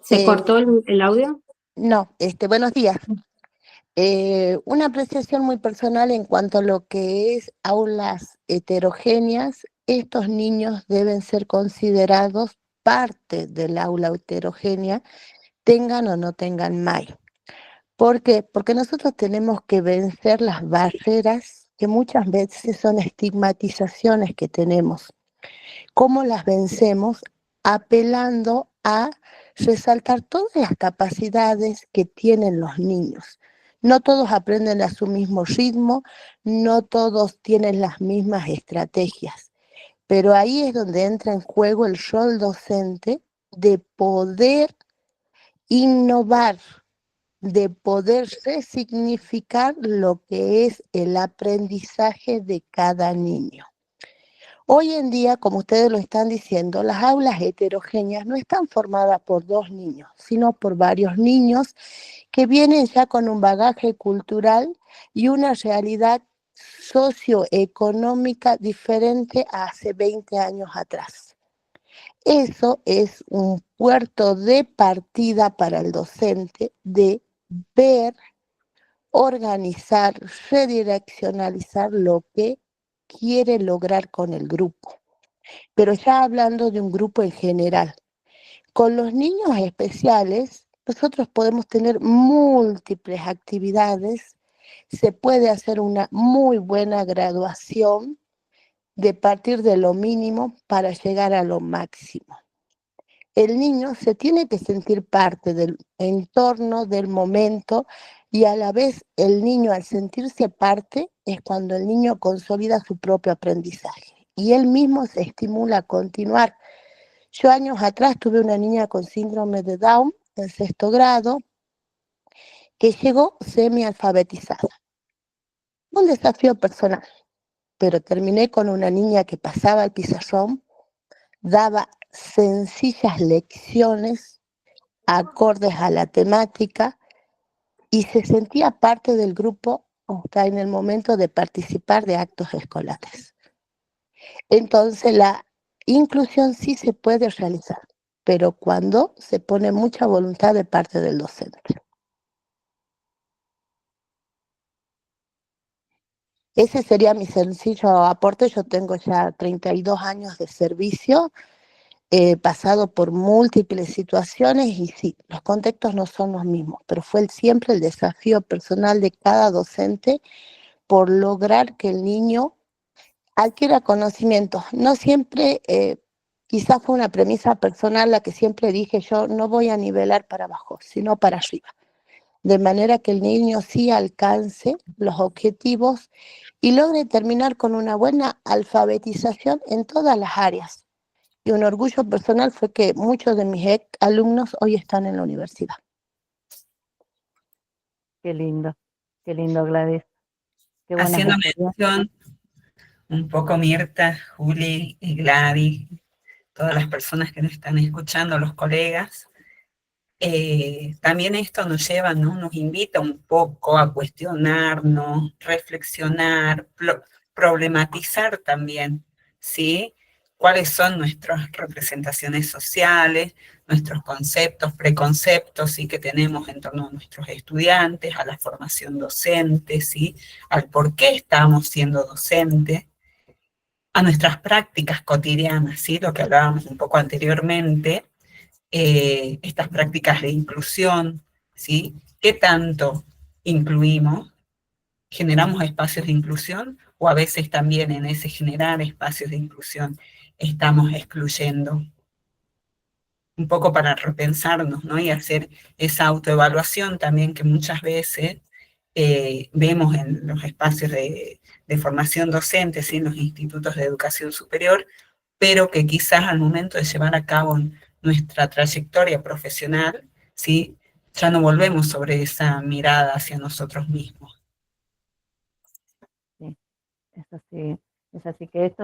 ¿Se cortó el audio? No, buenos días. Una apreciación muy personal en cuanto a lo que es aulas heterogéneas. Estos niños deben ser considerados parte del aula heterogénea, tengan o no tengan MAI. ¿Por qué? Porque nosotros tenemos que vencer las barreras que muchas veces son estigmatizaciones que tenemos. ¿Cómo las vencemos? Apelando a resaltar todas las capacidades que tienen los niños. No todos aprenden a su mismo ritmo, no todos tienen las mismas estrategias, pero ahí es donde entra en juego el rol docente de poder innovar, de poder resignificar lo que es el aprendizaje de cada niño. Hoy en día, como ustedes lo están diciendo, las aulas heterogéneas no están formadas por 2 niños, sino por varios niños que vienen ya con un bagaje cultural y una realidad socioeconómica diferente a hace 20 años atrás. Eso es un puerto de partida para el docente de ver, organizar, redireccionalizar lo que quiere lograr con el grupo. Pero ya hablando de un grupo en general. Con los niños especiales, nosotros podemos tener múltiples actividades, se puede hacer una muy buena graduación de partir de lo mínimo para llegar a lo máximo. El niño se tiene que sentir parte del entorno, del momento, y a la vez el niño al sentirse parte es cuando el niño consolida su propio aprendizaje y él mismo se estimula a continuar. Yo años atrás tuve una niña con síndrome de Down en 6º grado que llegó semialfabetizada. Un desafío personal, pero terminé con una niña que pasaba el pizarrón, daba sencillas lecciones acordes a la temática y se sentía parte del grupo hasta en el momento de participar de actos escolares. Entonces la inclusión sí se puede realizar, pero cuando se pone mucha voluntad de parte del docente. Ese sería mi sencillo aporte. Yo tengo ya 32 años de servicio, he pasado por múltiples situaciones y sí, los contextos no son los mismos, pero fue siempre el desafío personal de cada docente por lograr que el niño adquiera conocimientos. No siempre, quizás fue una premisa personal la que siempre dije, yo no voy a nivelar para abajo, sino para arriba, de manera que el niño sí alcance los objetivos y logre terminar con una buena alfabetización en todas las áreas. Y un orgullo personal fue que muchos de mis alumnos hoy están en la universidad. Qué lindo, Gladys. Qué buenas Haciendo experiencias. mención un poco Mirta, Juli y Gladys, todas las personas que nos están escuchando, los colegas, también esto nos lleva, ¿no? Nos invita un poco a cuestionarnos, reflexionar, problematizar también, ¿sí? Cuáles son nuestras representaciones sociales, nuestros conceptos, preconceptos, ¿sí? Que tenemos en torno a nuestros estudiantes, a la formación docente, ¿sí? Al por qué estamos siendo docentes, a nuestras prácticas cotidianas, ¿sí? Lo que hablábamos un poco anteriormente, estas prácticas de inclusión, ¿sí? ¿Qué tanto incluimos? ¿Generamos espacios de inclusión? O a veces también en ese generar espacios de inclusión estamos excluyendo. Un poco para repensarnos, ¿no? Y hacer esa autoevaluación también que muchas veces vemos en los espacios de formación docente, ¿sí? En los institutos de educación superior, pero que quizás al momento de llevar a cabo nuestra trayectoria profesional, ¿sí? Ya no volvemos sobre esa mirada hacia nosotros mismos. Sí, es así que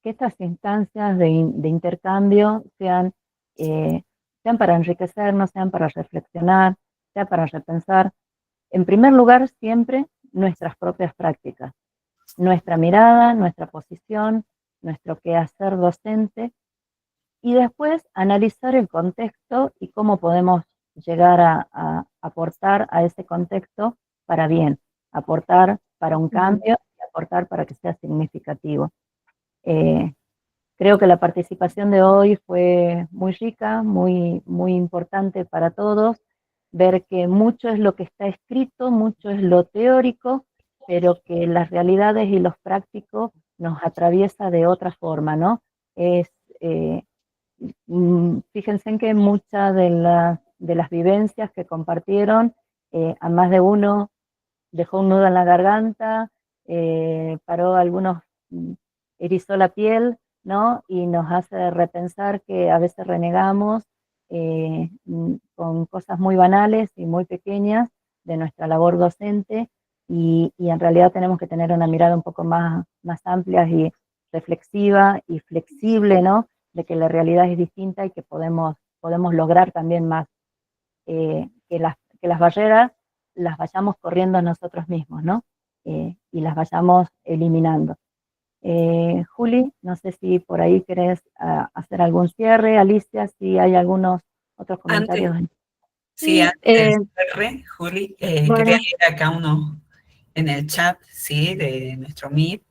estas instancias de intercambio sean para enriquecernos, sean para reflexionar, sea para repensar, en primer lugar, siempre nuestras propias prácticas, nuestra mirada, nuestra posición, nuestro quehacer docente, y después analizar el contexto y cómo podemos llegar a aportar a ese contexto para bien, aportar para un cambio y aportar para que sea significativo. Creo que la participación de hoy fue muy rica, muy importante para todos, ver que mucho es lo que está escrito, mucho es lo teórico, pero que las realidades y los prácticos nos atraviesa de otra forma, ¿no? Es, fíjense en que muchas de las vivencias que compartieron, a más de uno dejó un nudo en la garganta, paró algunos, erizó la piel, ¿no? Y nos hace repensar que a veces renegamos con cosas muy banales y muy pequeñas de nuestra labor docente, y en realidad tenemos que tener una mirada un poco más amplia y reflexiva y flexible, ¿no? De que la realidad es distinta y que podemos lograr también más, que las barreras las vayamos corriendo nosotros mismos, ¿no? Y las vayamos eliminando. Juli, no sé si por ahí querés hacer algún cierre. Alicia, si hay algunos otros comentarios. Sí, antes del cierre, Juli, bueno. quería leer acá uno en el chat, ¿sí? De nuestro Meet.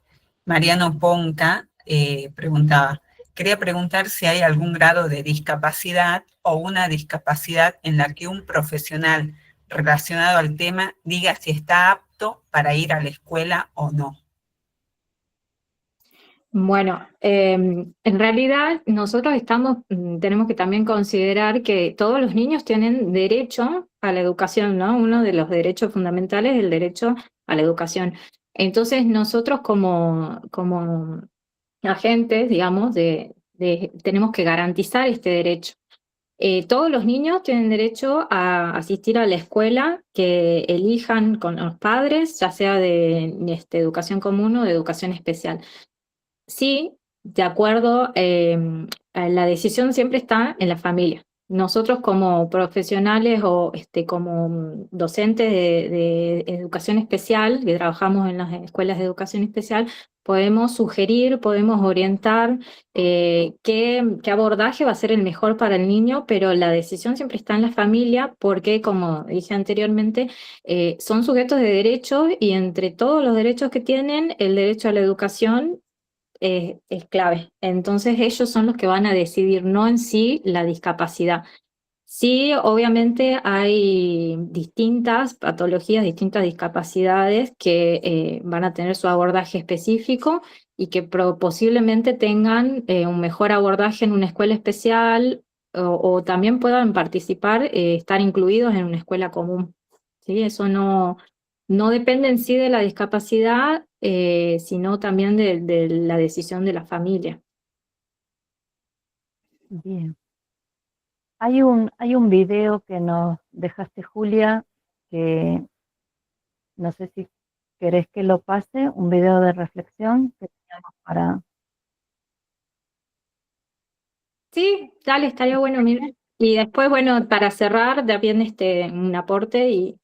Mariano Ponca preguntaba, quería preguntar si hay algún grado de discapacidad o una discapacidad en la que un profesional relacionado al tema diga si está apto para ir a la escuela o no. Bueno, en realidad nosotros tenemos que también considerar que todos los niños tienen derecho a la educación, ¿no? Uno de los derechos fundamentales es el derecho a la educación. Entonces nosotros como agentes, digamos, tenemos que garantizar este derecho. Todos los niños tienen derecho a asistir a la escuela que elijan con los padres, ya sea de educación común o de educación especial. Sí, de acuerdo, la decisión siempre está en la familia. Nosotros como profesionales o como docentes de educación especial, que trabajamos en las escuelas de educación especial, podemos sugerir, podemos orientar qué abordaje va a ser el mejor para el niño, pero la decisión siempre está en la familia porque, como dije anteriormente, son sujetos de derechos y entre todos los derechos que tienen, el derecho a la educación es clave. Entonces ellos son los que van a decidir, no en sí la discapacidad. Sí, obviamente hay distintas patologías, distintas discapacidades que van a tener su abordaje específico y que posiblemente tengan un mejor abordaje en una escuela especial o también puedan participar, estar incluidos en una escuela común. ¿Sí? Eso no depende en sí de la discapacidad, sino también de la decisión de la familia. Bien. Hay un video que nos dejaste, Julia, que no sé si querés que lo pase, un video de reflexión que teníamos para... Sí, dale, estaría bueno, mira. Y después, bueno, para cerrar, también un aporte y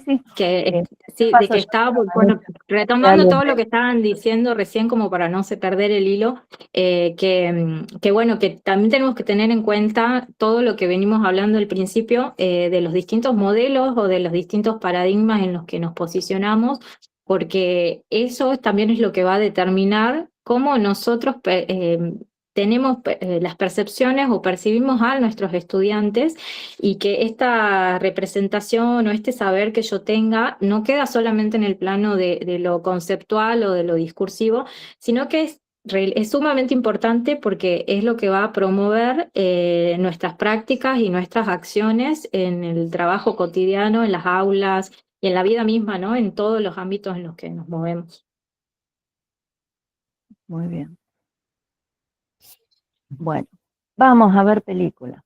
Sí. que sí, de paso que yo, estaba, Alicia, bueno, retomando todo lo que estaban diciendo recién, como para no se perder el hilo, que bueno, que también tenemos que tener en cuenta todo lo que venimos hablando al principio, de los distintos modelos o de los distintos paradigmas en los que nos posicionamos, porque eso también es lo que va a determinar cómo nosotros tenemos las percepciones o percibimos a nuestros estudiantes, y que esta representación o este saber que yo tenga no queda solamente en el plano de lo conceptual o de lo discursivo, sino que es sumamente importante porque es lo que va a promover nuestras prácticas y nuestras acciones en el trabajo cotidiano, en las aulas y en la vida misma, ¿no? En todos los ámbitos en los que nos movemos. Muy bien. Bueno, vamos a ver película.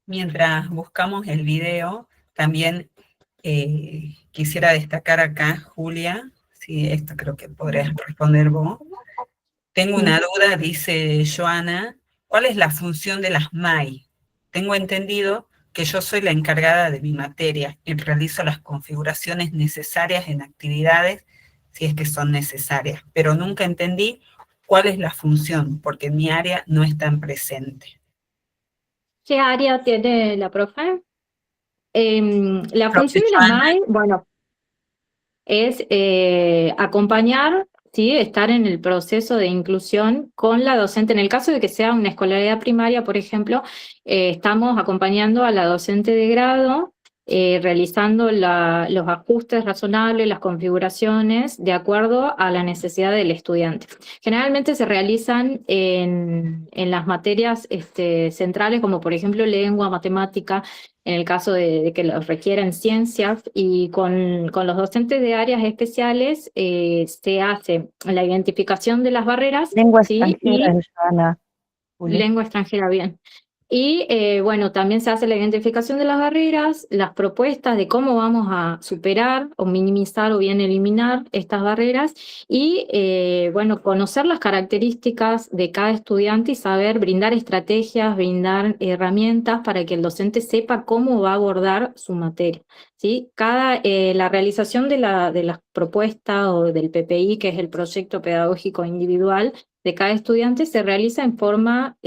Mientras buscamos el video, también quisiera destacar acá, Julia, sí, esto creo que podrías responder vos, Tengo una duda, dice Joana, ¿cuál es la función de las MAI? Tengo entendido que yo soy la encargada de mi materia y realizo las configuraciones necesarias en actividades si es que son necesarias, pero nunca entendí cuál es la función, porque en mi área no están presente. ¿Qué área tiene la profe? La Profe función de las Joana, MAI, bueno, es acompañar, ¿sí? Estar en el proceso de inclusión con la docente. En el caso de que sea una escolaridad primaria, por ejemplo, estamos acompañando a la docente de grado, realizando los ajustes razonables, las configuraciones de acuerdo a la necesidad del estudiante. Generalmente se realizan en las materias centrales, como por ejemplo lengua, matemática, en el caso de que los requieran ciencias, y con los docentes de áreas especiales se hace la identificación de las barreras, Lengua ¿sí? extranjera, Y Joana, Juli. lengua extranjera, bien. Y bueno, también se hace la identificación de las barreras, las propuestas de cómo vamos a superar o minimizar o bien eliminar estas barreras y bueno, conocer las características de cada estudiante y saber brindar estrategias, brindar herramientas para que el docente sepa cómo va a abordar su materia, ¿sí? La realización de las propuestas o del PPI, que es el proyecto pedagógico individual, de cada estudiante se realiza en forma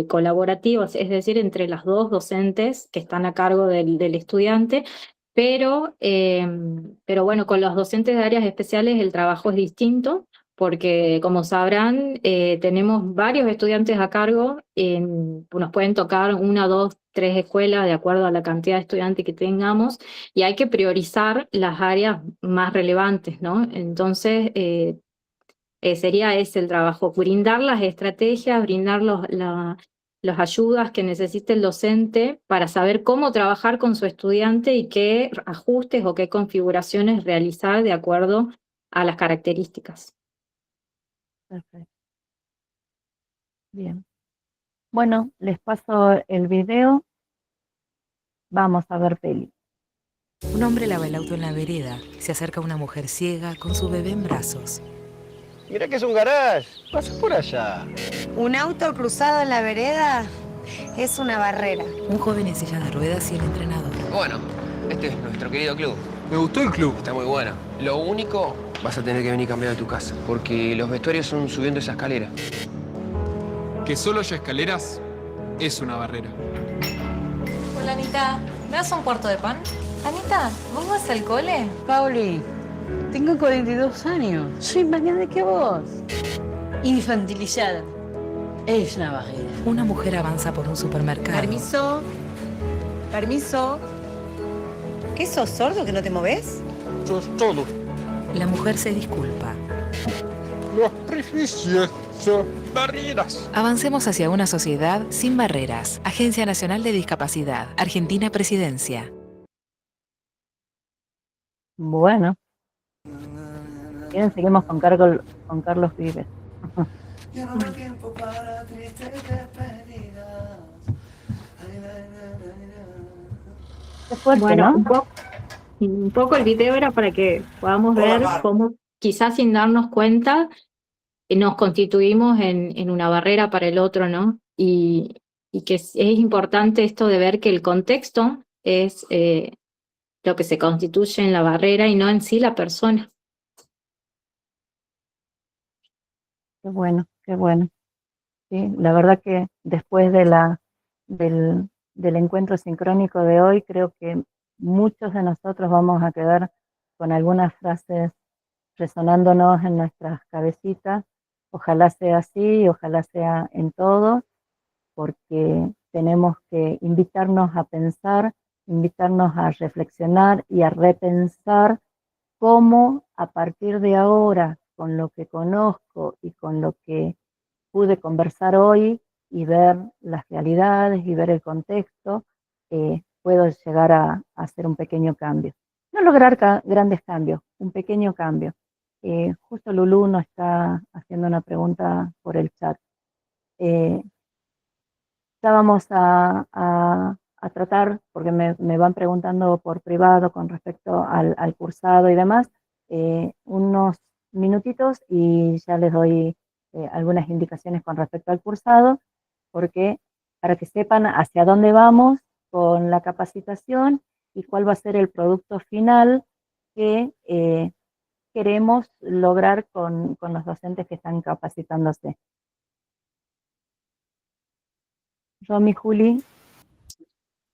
colaborativa, es decir, entre las dos docentes que están a cargo del estudiante, pero bueno, con los docentes de áreas especiales el trabajo es distinto, porque como sabrán, tenemos varios estudiantes a cargo, nos pueden tocar una, dos, tres escuelas de acuerdo a la cantidad de estudiantes que tengamos, y hay que priorizar las áreas más relevantes, ¿no? Entonces, sería ese el trabajo, brindar las estrategias, brindar las ayudas que necesite el docente para saber cómo trabajar con su estudiante y qué ajustes o qué configuraciones realizar de acuerdo a las características. Perfecto. Bien. Bueno, les paso el video. Vamos a ver peli. Un hombre lava el auto en la vereda. Se acerca una mujer ciega con su bebé en brazos. Mira que es un garage. Pasa por allá. Un auto cruzado en la vereda es una barrera. Un joven en silla de ruedas y el entrenador. Bueno, este es nuestro querido club. Me gustó el club. Está muy bueno. Lo único, vas a tener que venir cambiado a tu casa, porque los vestuarios son subiendo esa escalera. Que solo haya escaleras es una barrera. Hola, Anita. ¿Me das un cuarto de pan? Anita, ¿vos vas al cole? Pauli, tengo 42 años. Soy más grande que vos. Infantilizada. Es una barrera. Una mujer avanza por un supermercado. Permiso. Permiso. ¿Qué sos, sordo, que no te moves? Sos todo. La mujer se disculpa. Los prejuicios son barreras. Avancemos hacia una sociedad sin barreras. Agencia Nacional de Discapacidad. Argentina Presidencia. Bueno. Bien, seguimos con Carlos Vives. Qué fuerte, Bueno, ¿no? un poco el video era para que podamos ver cómo quizás sin darnos cuenta nos constituimos en una barrera para el otro, ¿no? Y que es importante esto de ver que el contexto es lo que se constituye en la barrera y no en sí la persona. Qué bueno, qué bueno. Sí, la verdad que después de del encuentro sincrónico de hoy, creo que muchos de nosotros vamos a quedar con algunas frases resonándonos en nuestras cabecitas. Ojalá sea así, ojalá sea en todos, porque tenemos que invitarnos a pensar, invitarnos a reflexionar y a repensar cómo a partir de ahora, con lo que conozco y con lo que pude conversar hoy y ver las realidades y ver el contexto, puedo llegar a hacer un pequeño cambio. No lograr grandes cambios, un pequeño cambio. Justo Lulú nos está haciendo una pregunta por el chat. Ya vamos a tratar, porque me van preguntando por privado con respecto al cursado y demás, unos minutitos y ya les doy algunas indicaciones con respecto al cursado, porque para que sepan hacia dónde vamos con la capacitación y cuál va a ser el producto final que queremos lograr con los docentes que están capacitándose. Romy, Juli,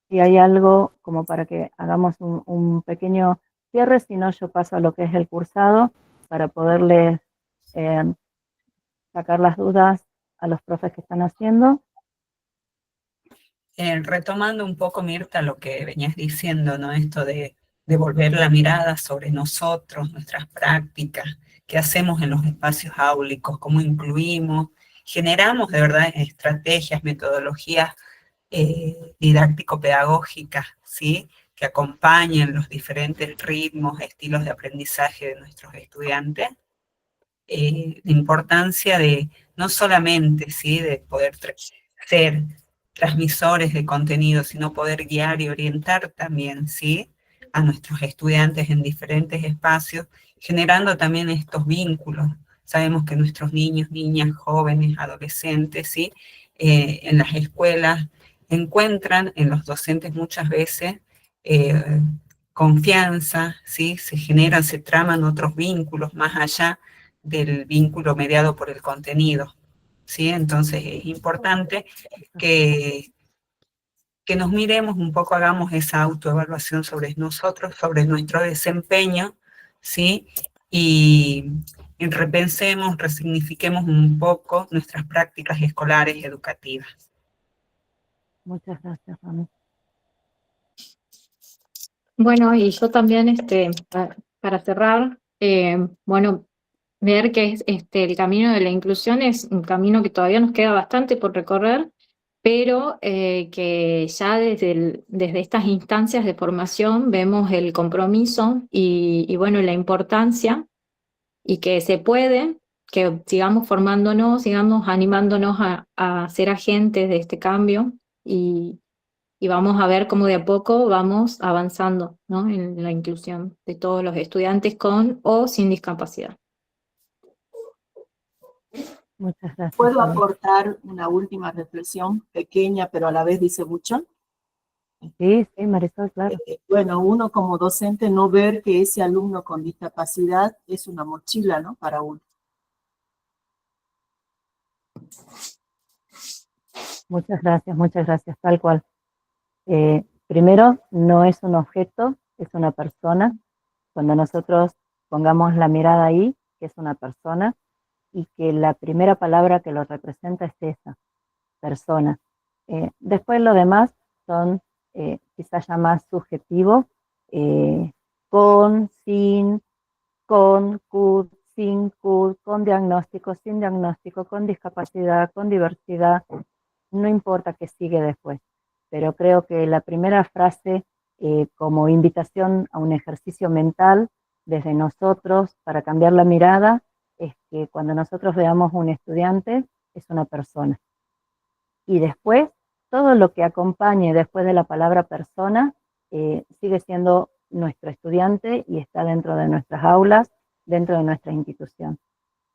si hay algo como para que hagamos un pequeño cierre, si no yo paso a lo que es el cursado para poderles sacar las dudas a los profes que están haciendo. Retomando un poco, Mirta, lo que venías diciendo, ¿no? Esto de volver la mirada sobre nosotros, nuestras prácticas, qué hacemos en los espacios áulicos, cómo incluimos, generamos de verdad estrategias, metodologías didáctico-pedagógicas, ¿sí? Que acompañen los diferentes ritmos, estilos de aprendizaje de nuestros estudiantes. La importancia de no solamente, ¿sí? De poder ser transmisores de contenido, sino poder guiar y orientar también, ¿sí? A nuestros estudiantes en diferentes espacios, generando también estos vínculos. Sabemos que nuestros niños, niñas, jóvenes, adolescentes, ¿sí? En las escuelas encuentran en los docentes muchas veces confianza, ¿sí? Se generan, se traman otros vínculos más allá del vínculo mediado por el contenido, ¿sí? Entonces es importante que nos miremos un poco, hagamos esa autoevaluación sobre nosotros, sobre nuestro desempeño, ¿sí? Y repensemos, resignifiquemos un poco nuestras prácticas escolares educativas. Muchas gracias, Romy. Bueno, y yo también, para cerrar, bueno, ver que el camino de la inclusión es un camino que todavía nos queda bastante por recorrer, pero que ya desde estas instancias de formación vemos el compromiso y bueno, la importancia, y que se puede, que sigamos formándonos, sigamos animándonos a ser agentes de este cambio y vamos a ver cómo de a poco vamos avanzando, ¿no? En la inclusión de todos los estudiantes con o sin discapacidad. Muchas gracias. ¿Puedo aportar una última reflexión pequeña, pero a la vez dice mucho? Sí, Marisol, claro. Bueno, uno como docente no ver que ese alumno con discapacidad es una mochila, ¿no? Para uno. Muchas gracias, tal cual. Primero, no es un objeto, es una persona. Cuando nosotros pongamos la mirada ahí, que es una persona, y que la primera palabra que lo representa es esa, persona. Después lo demás son quizás ya más subjetivos, con, sin, con, CUD, sin CUD, con diagnóstico, sin diagnóstico, con discapacidad, con diversidad, no importa qué sigue después. Pero creo que la primera frase como invitación a un ejercicio mental desde nosotros para cambiar la mirada es que cuando nosotros veamos un estudiante es una persona. Y después, todo lo que acompañe después de la palabra persona sigue siendo nuestro estudiante y está dentro de nuestras aulas, dentro de nuestra institución.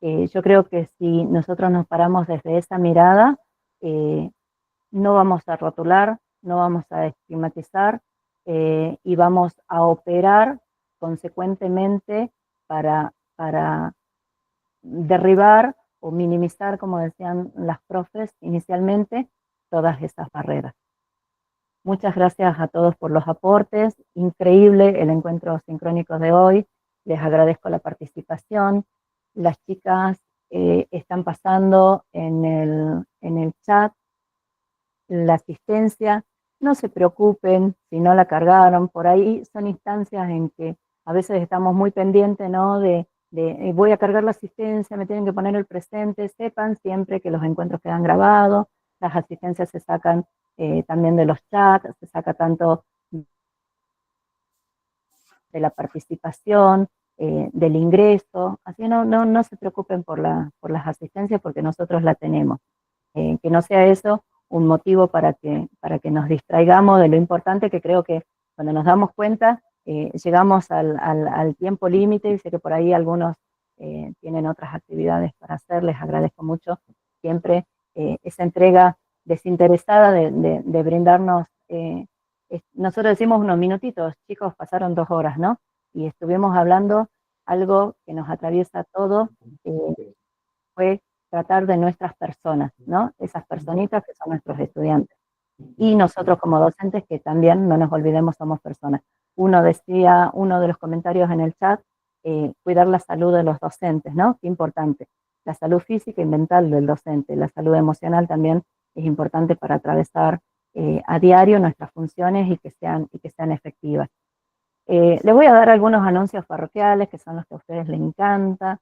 Yo creo que si nosotros nos paramos desde esa mirada, no vamos a rotular, no vamos a estigmatizar y vamos a operar consecuentemente para derribar o minimizar, como decían las profes inicialmente, todas esas barreras. Muchas gracias a todos por los aportes, increíble el encuentro sincrónico de hoy, les agradezco la participación, las chicas están pasando en el chat la asistencia, no se preocupen si no la cargaron, por ahí son instancias en que a veces estamos muy pendientes, ¿no? de voy a cargar la asistencia, me tienen que poner el presente, sepan siempre que los encuentros quedan grabados, las asistencias se sacan también de los chats, se saca tanto de la participación, del ingreso, así no se preocupen por las asistencias porque nosotros la tenemos. Que no sea eso un motivo para que nos distraigamos de lo importante, que creo que cuando nos damos cuenta llegamos al tiempo límite, y sé que por ahí algunos tienen otras actividades para hacer. Les agradezco mucho siempre esa entrega desinteresada de brindarnos, nosotros decimos unos minutitos, chicos, pasaron 2 horas, ¿no? Y estuvimos hablando algo que nos atraviesa todo, fue tratar de nuestras personas, ¿no? Esas personitas que son nuestros estudiantes. Y nosotros como docentes, que también, no nos olvidemos, somos personas. Uno decía, uno de los comentarios en el chat, cuidar la salud de los docentes, ¿no? Qué importante. La salud física y mental del docente, la salud emocional también es importante para atravesar a diario nuestras funciones y que sean efectivas. Les voy a dar algunos anuncios parroquiales, que son los que a ustedes les encanta.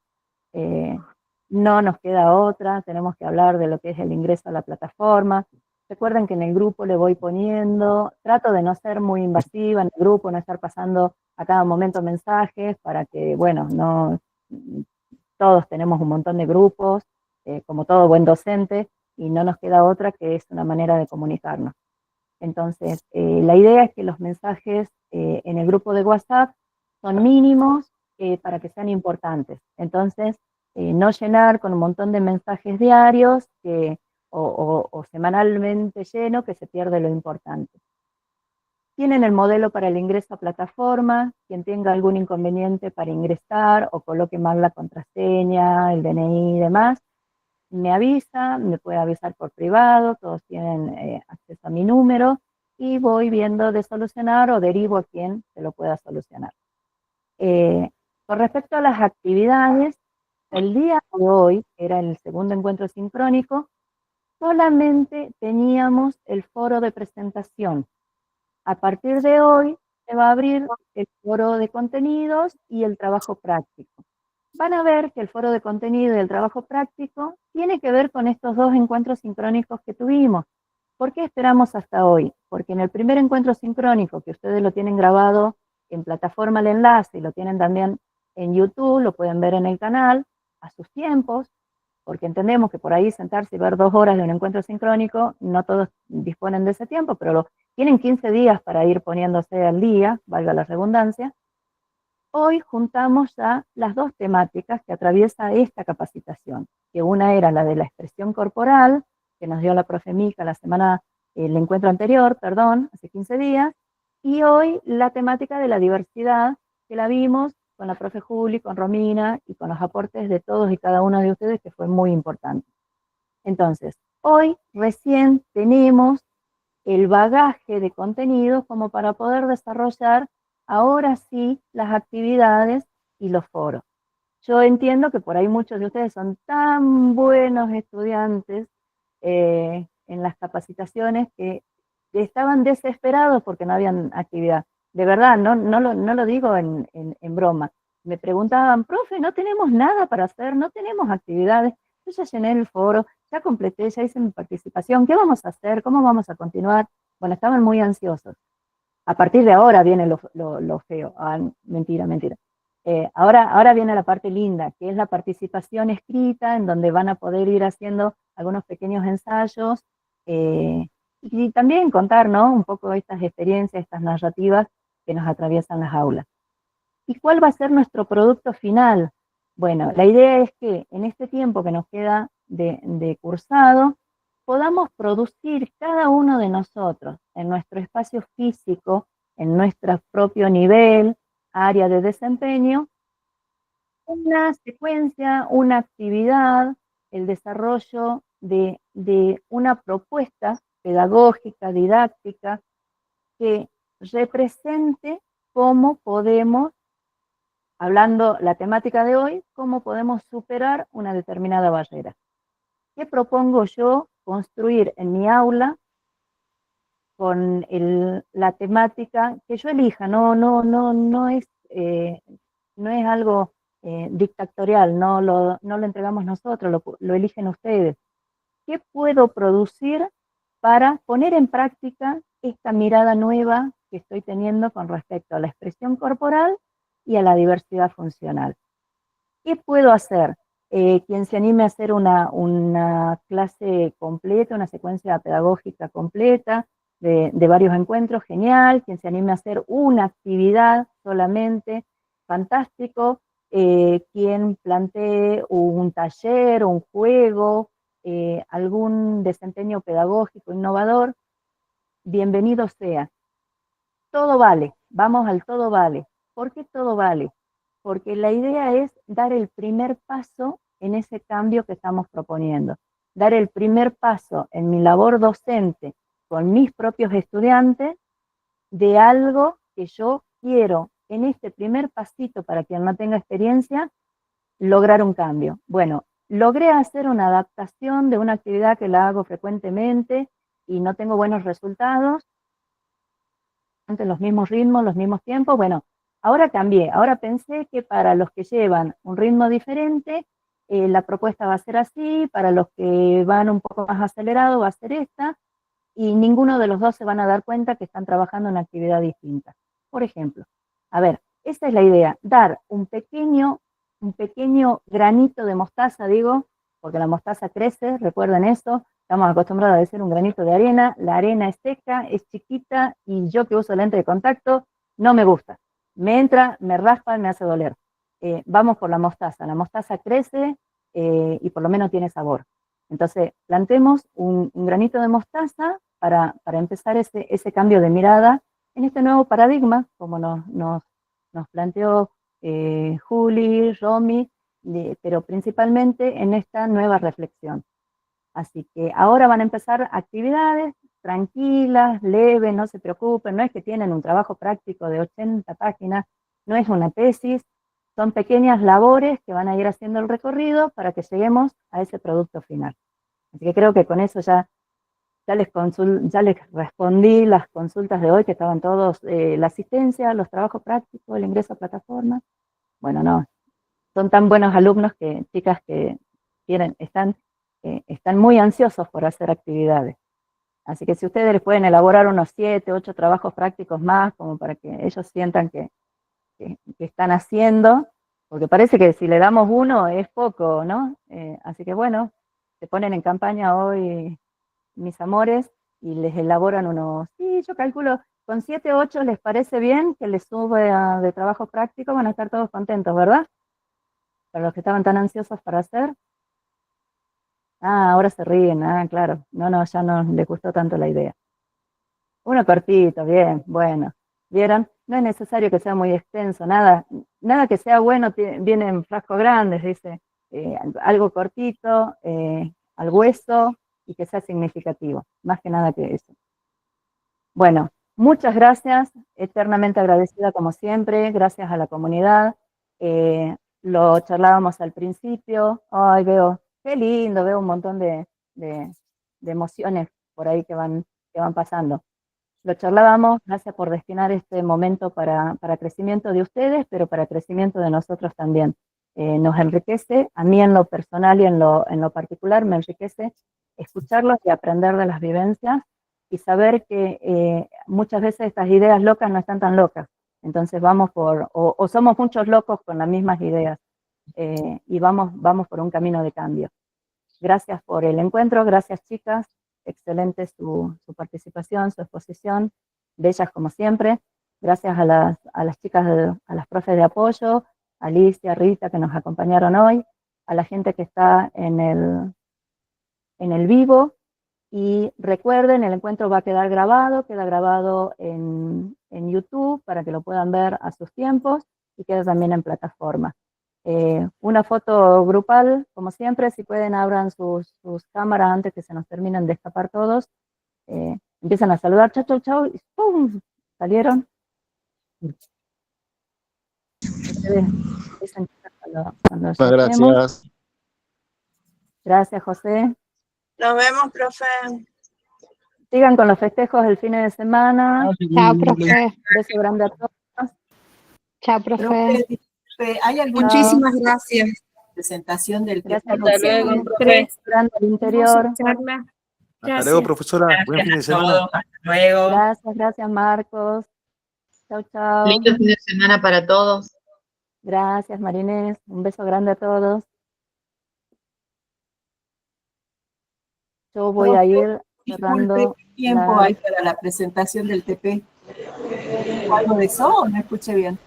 No nos queda otra, tenemos que hablar de lo que es el ingreso a la plataforma. Recuerden que en el grupo le voy poniendo, trato de no ser muy invasiva en el grupo, no estar pasando a cada momento mensajes para que, bueno, no, todos tenemos un montón de grupos, como todo buen docente, y no nos queda otra que es una manera de comunicarnos. Entonces, la idea es que los mensajes en el grupo de WhatsApp son mínimos para que sean importantes. Entonces, no llenar con un montón de mensajes diarios o semanalmente lleno, que se pierde lo importante. Tienen el modelo para el ingreso a plataforma. Quien tenga algún inconveniente para ingresar o coloque mal la contraseña, el DNI y demás, me avisa, me puede avisar por privado, todos tienen acceso a mi número y voy viendo de solucionar o derivo a quien se lo pueda solucionar. Con respecto a las actividades, el día de hoy era el segundo encuentro sincrónico, solamente teníamos el foro de presentación. A partir de hoy se va a abrir el foro de contenidos y el trabajo práctico. Van a ver que el foro de contenido y el trabajo práctico tiene que ver con estos 2 encuentros sincrónicos que tuvimos. ¿Por qué esperamos hasta hoy? Porque en el primer encuentro sincrónico, que ustedes lo tienen grabado en plataforma el enlace y lo tienen también en YouTube, lo pueden ver en el canal, a sus tiempos, porque entendemos que por ahí sentarse y ver 2 horas de un encuentro sincrónico, no todos disponen de ese tiempo, pero tienen 15 días para ir poniéndose al día, valga la redundancia. Hoy juntamos ya las 2 temáticas que atraviesa esta capacitación, que una era la de la expresión corporal, que nos dio la profe Mica el encuentro anterior, perdón, hace 15 días, y hoy la temática de la diversidad, que la vimos con la profe Juli, con Romina y con los aportes de todos y cada uno de ustedes, que fue muy importante. Entonces, hoy recién tenemos el bagaje de contenido como para poder desarrollar ahora sí las actividades y los foros. Yo entiendo que por ahí muchos de ustedes son tan buenos estudiantes en las capacitaciones que estaban desesperados porque no habían actividad. De verdad, no lo digo en broma. Me preguntaban, profe, no tenemos nada para hacer, no tenemos actividades. Yo ya llené el foro, ya completé, ya hice mi participación. ¿Qué vamos a hacer? ¿Cómo vamos a continuar? Bueno, estaban muy ansiosos. A partir de ahora viene lo feo. Mentira. Ahora viene la parte linda, que es la participación escrita, en donde van a poder ir haciendo algunos pequeños ensayos y también contar, ¿no?, un poco estas experiencias, estas narrativas que nos atraviesan las aulas. ¿Y cuál va a ser nuestro producto final? Bueno, la idea es que en este tiempo que nos queda de cursado, podamos producir cada uno de nosotros en nuestro espacio físico, en nuestro propio nivel, área de desempeño, una secuencia, una actividad, el desarrollo de una propuesta pedagógica, didáctica, que represente cómo podemos, hablando la temática de hoy, cómo podemos superar una determinada barrera. ¿Qué propongo yo construir en mi aula con la temática que yo elija? No es algo dictatorial, no lo entregamos nosotros, lo eligen ustedes. ¿Qué puedo producir para poner en práctica esta mirada nueva que estoy teniendo con respecto a la expresión corporal y a la diversidad funcional? ¿Qué puedo hacer? Quien se anime a hacer una clase completa, una secuencia pedagógica completa de varios encuentros, genial. Quien se anime a hacer una actividad solamente, fantástico. quien plantee un taller, un juego, algún desempeño pedagógico innovador, bienvenido sea. Todo vale, vamos al todo vale. ¿Por qué todo vale? Porque la idea es dar el primer paso en ese cambio que estamos proponiendo, dar el primer paso en mi labor docente con mis propios estudiantes de algo que yo quiero en este primer pasito para quien no tenga experiencia, lograr un cambio. Bueno, logré hacer una adaptación de una actividad que la hago frecuentemente y no tengo buenos resultados, los mismos ritmos, los mismos tiempos. Bueno, ahora cambié, ahora pensé que para los que llevan un ritmo diferente, la propuesta va a ser así, para los que van un poco más acelerado va a ser esta, y ninguno de los dos se van a dar cuenta que están trabajando en una actividad distinta. Por ejemplo, a ver, esa es la idea, dar un pequeño granito de mostaza, digo, porque la mostaza crece, recuerden eso, estamos acostumbrados a decir un granito de arena, la arena es seca, es chiquita, y yo que uso lente de contacto, no me gusta. Me entra, me raspa, me hace doler. Vamos por la mostaza crece y por lo menos tiene sabor. Entonces, plantemos un granito de mostaza para empezar ese cambio de mirada en este nuevo paradigma, como nos planteó Juli, Romy, pero principalmente en esta nueva reflexión. Así que ahora van a empezar actividades tranquilas, leves, no se preocupen, no es que tienen un trabajo práctico de 80 páginas, no es una tesis, son pequeñas labores que van a ir haciendo el recorrido para que lleguemos a ese producto final. Así que creo que con eso ya les respondí las consultas de hoy, que estaban todos, la asistencia, los trabajos prácticos, el ingreso a plataforma. Bueno, no, son tan buenos alumnos que chicas que están muy ansiosos por hacer actividades. Así que si ustedes les pueden elaborar unos 7, 8 trabajos prácticos más, como para que ellos sientan que están haciendo, porque parece que si le damos uno es poco, ¿no? Así que bueno, se ponen en campaña hoy, mis amores, y les elaboran unos, sí, yo calculo, con 7 o 8 les parece bien que les sube de trabajo práctico, van a estar todos contentos, ¿verdad? Para los que estaban tan ansiosos para hacer. Ah, ahora se ríen, claro. No, ya no les gustó tanto la idea. Uno cortito, bien, bueno. ¿Vieron? No es necesario que sea muy extenso, nada que sea bueno viene en frascos grandes, dice. Algo cortito, al hueso, y que sea significativo, más que nada que eso. Bueno, muchas gracias, eternamente agradecida como siempre, gracias a la comunidad. Lo charlábamos al principio, ay, qué lindo, veo un montón de emociones por ahí que van pasando. Lo charlábamos, gracias por destinar este momento para crecimiento de ustedes, pero para crecimiento de nosotros también. Nos enriquece, a mí en lo personal y en lo particular me enriquece escucharlos y aprender de las vivencias y saber que muchas veces estas ideas locas no están tan locas. Entonces vamos o somos muchos locos con las mismas ideas y vamos por un camino de cambio. Gracias por el encuentro, gracias chicas, excelente su participación, su exposición, bellas como siempre. Gracias a las chicas, a las profes de apoyo, a Alicia, Rita, que nos acompañaron hoy, a la gente que está en el vivo. Y recuerden, el encuentro va a quedar grabado, queda grabado en YouTube para que lo puedan ver a sus tiempos y queda también en plataforma. Una foto grupal, como siempre, si pueden abran sus cámaras antes que se nos terminen de escapar todos. Empiezan a saludar, chau, chau, chau, y ¡pum! Salieron. Ustedes empiezan cuando Gracias. Gracias, José. Nos vemos, profe. Sigan con los festejos el fin de semana. Chao, profe. Un beso grande a todos. Chao, profe. ¿Hay alguna Muchísimas gracias. presentación del Gracias, Hasta luego, profe. grande al interior. Hasta luego, profesora. Buen fin de semana. Hasta luego. Gracias, Marcos. Chau, chau. Lindo fin de semana para todos. Gracias, Marinés. Un beso grande a todos. Yo voy a ir cerrando. Disculpe, ¿qué tiempo hay para la presentación del TP? ¿Algo de eso o no escuché bien?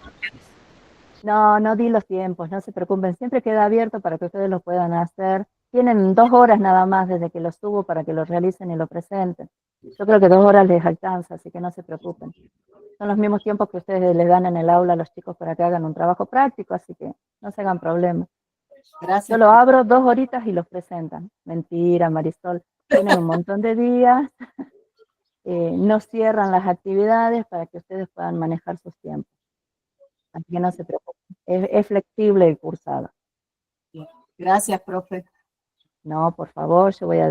No, no di los tiempos, no se preocupen, siempre queda abierto para que ustedes lo puedan hacer. Tienen 2 horas nada más desde que lo subo para que lo realicen y lo presenten. Yo creo que 2 horas les alcanza, así que no se preocupen. Son los mismos tiempos que ustedes les dan en el aula a los chicos para que hagan un trabajo práctico, así que no se hagan problemas. Gracias. Yo lo abro 2 horitas y los presentan. Mentira, Marisol. Tienen un montón de días. No cierran las actividades para que ustedes puedan manejar sus tiempos. Así que no se preocupen. Es flexible el cursado. Gracias, profe. No, por favor, yo voy a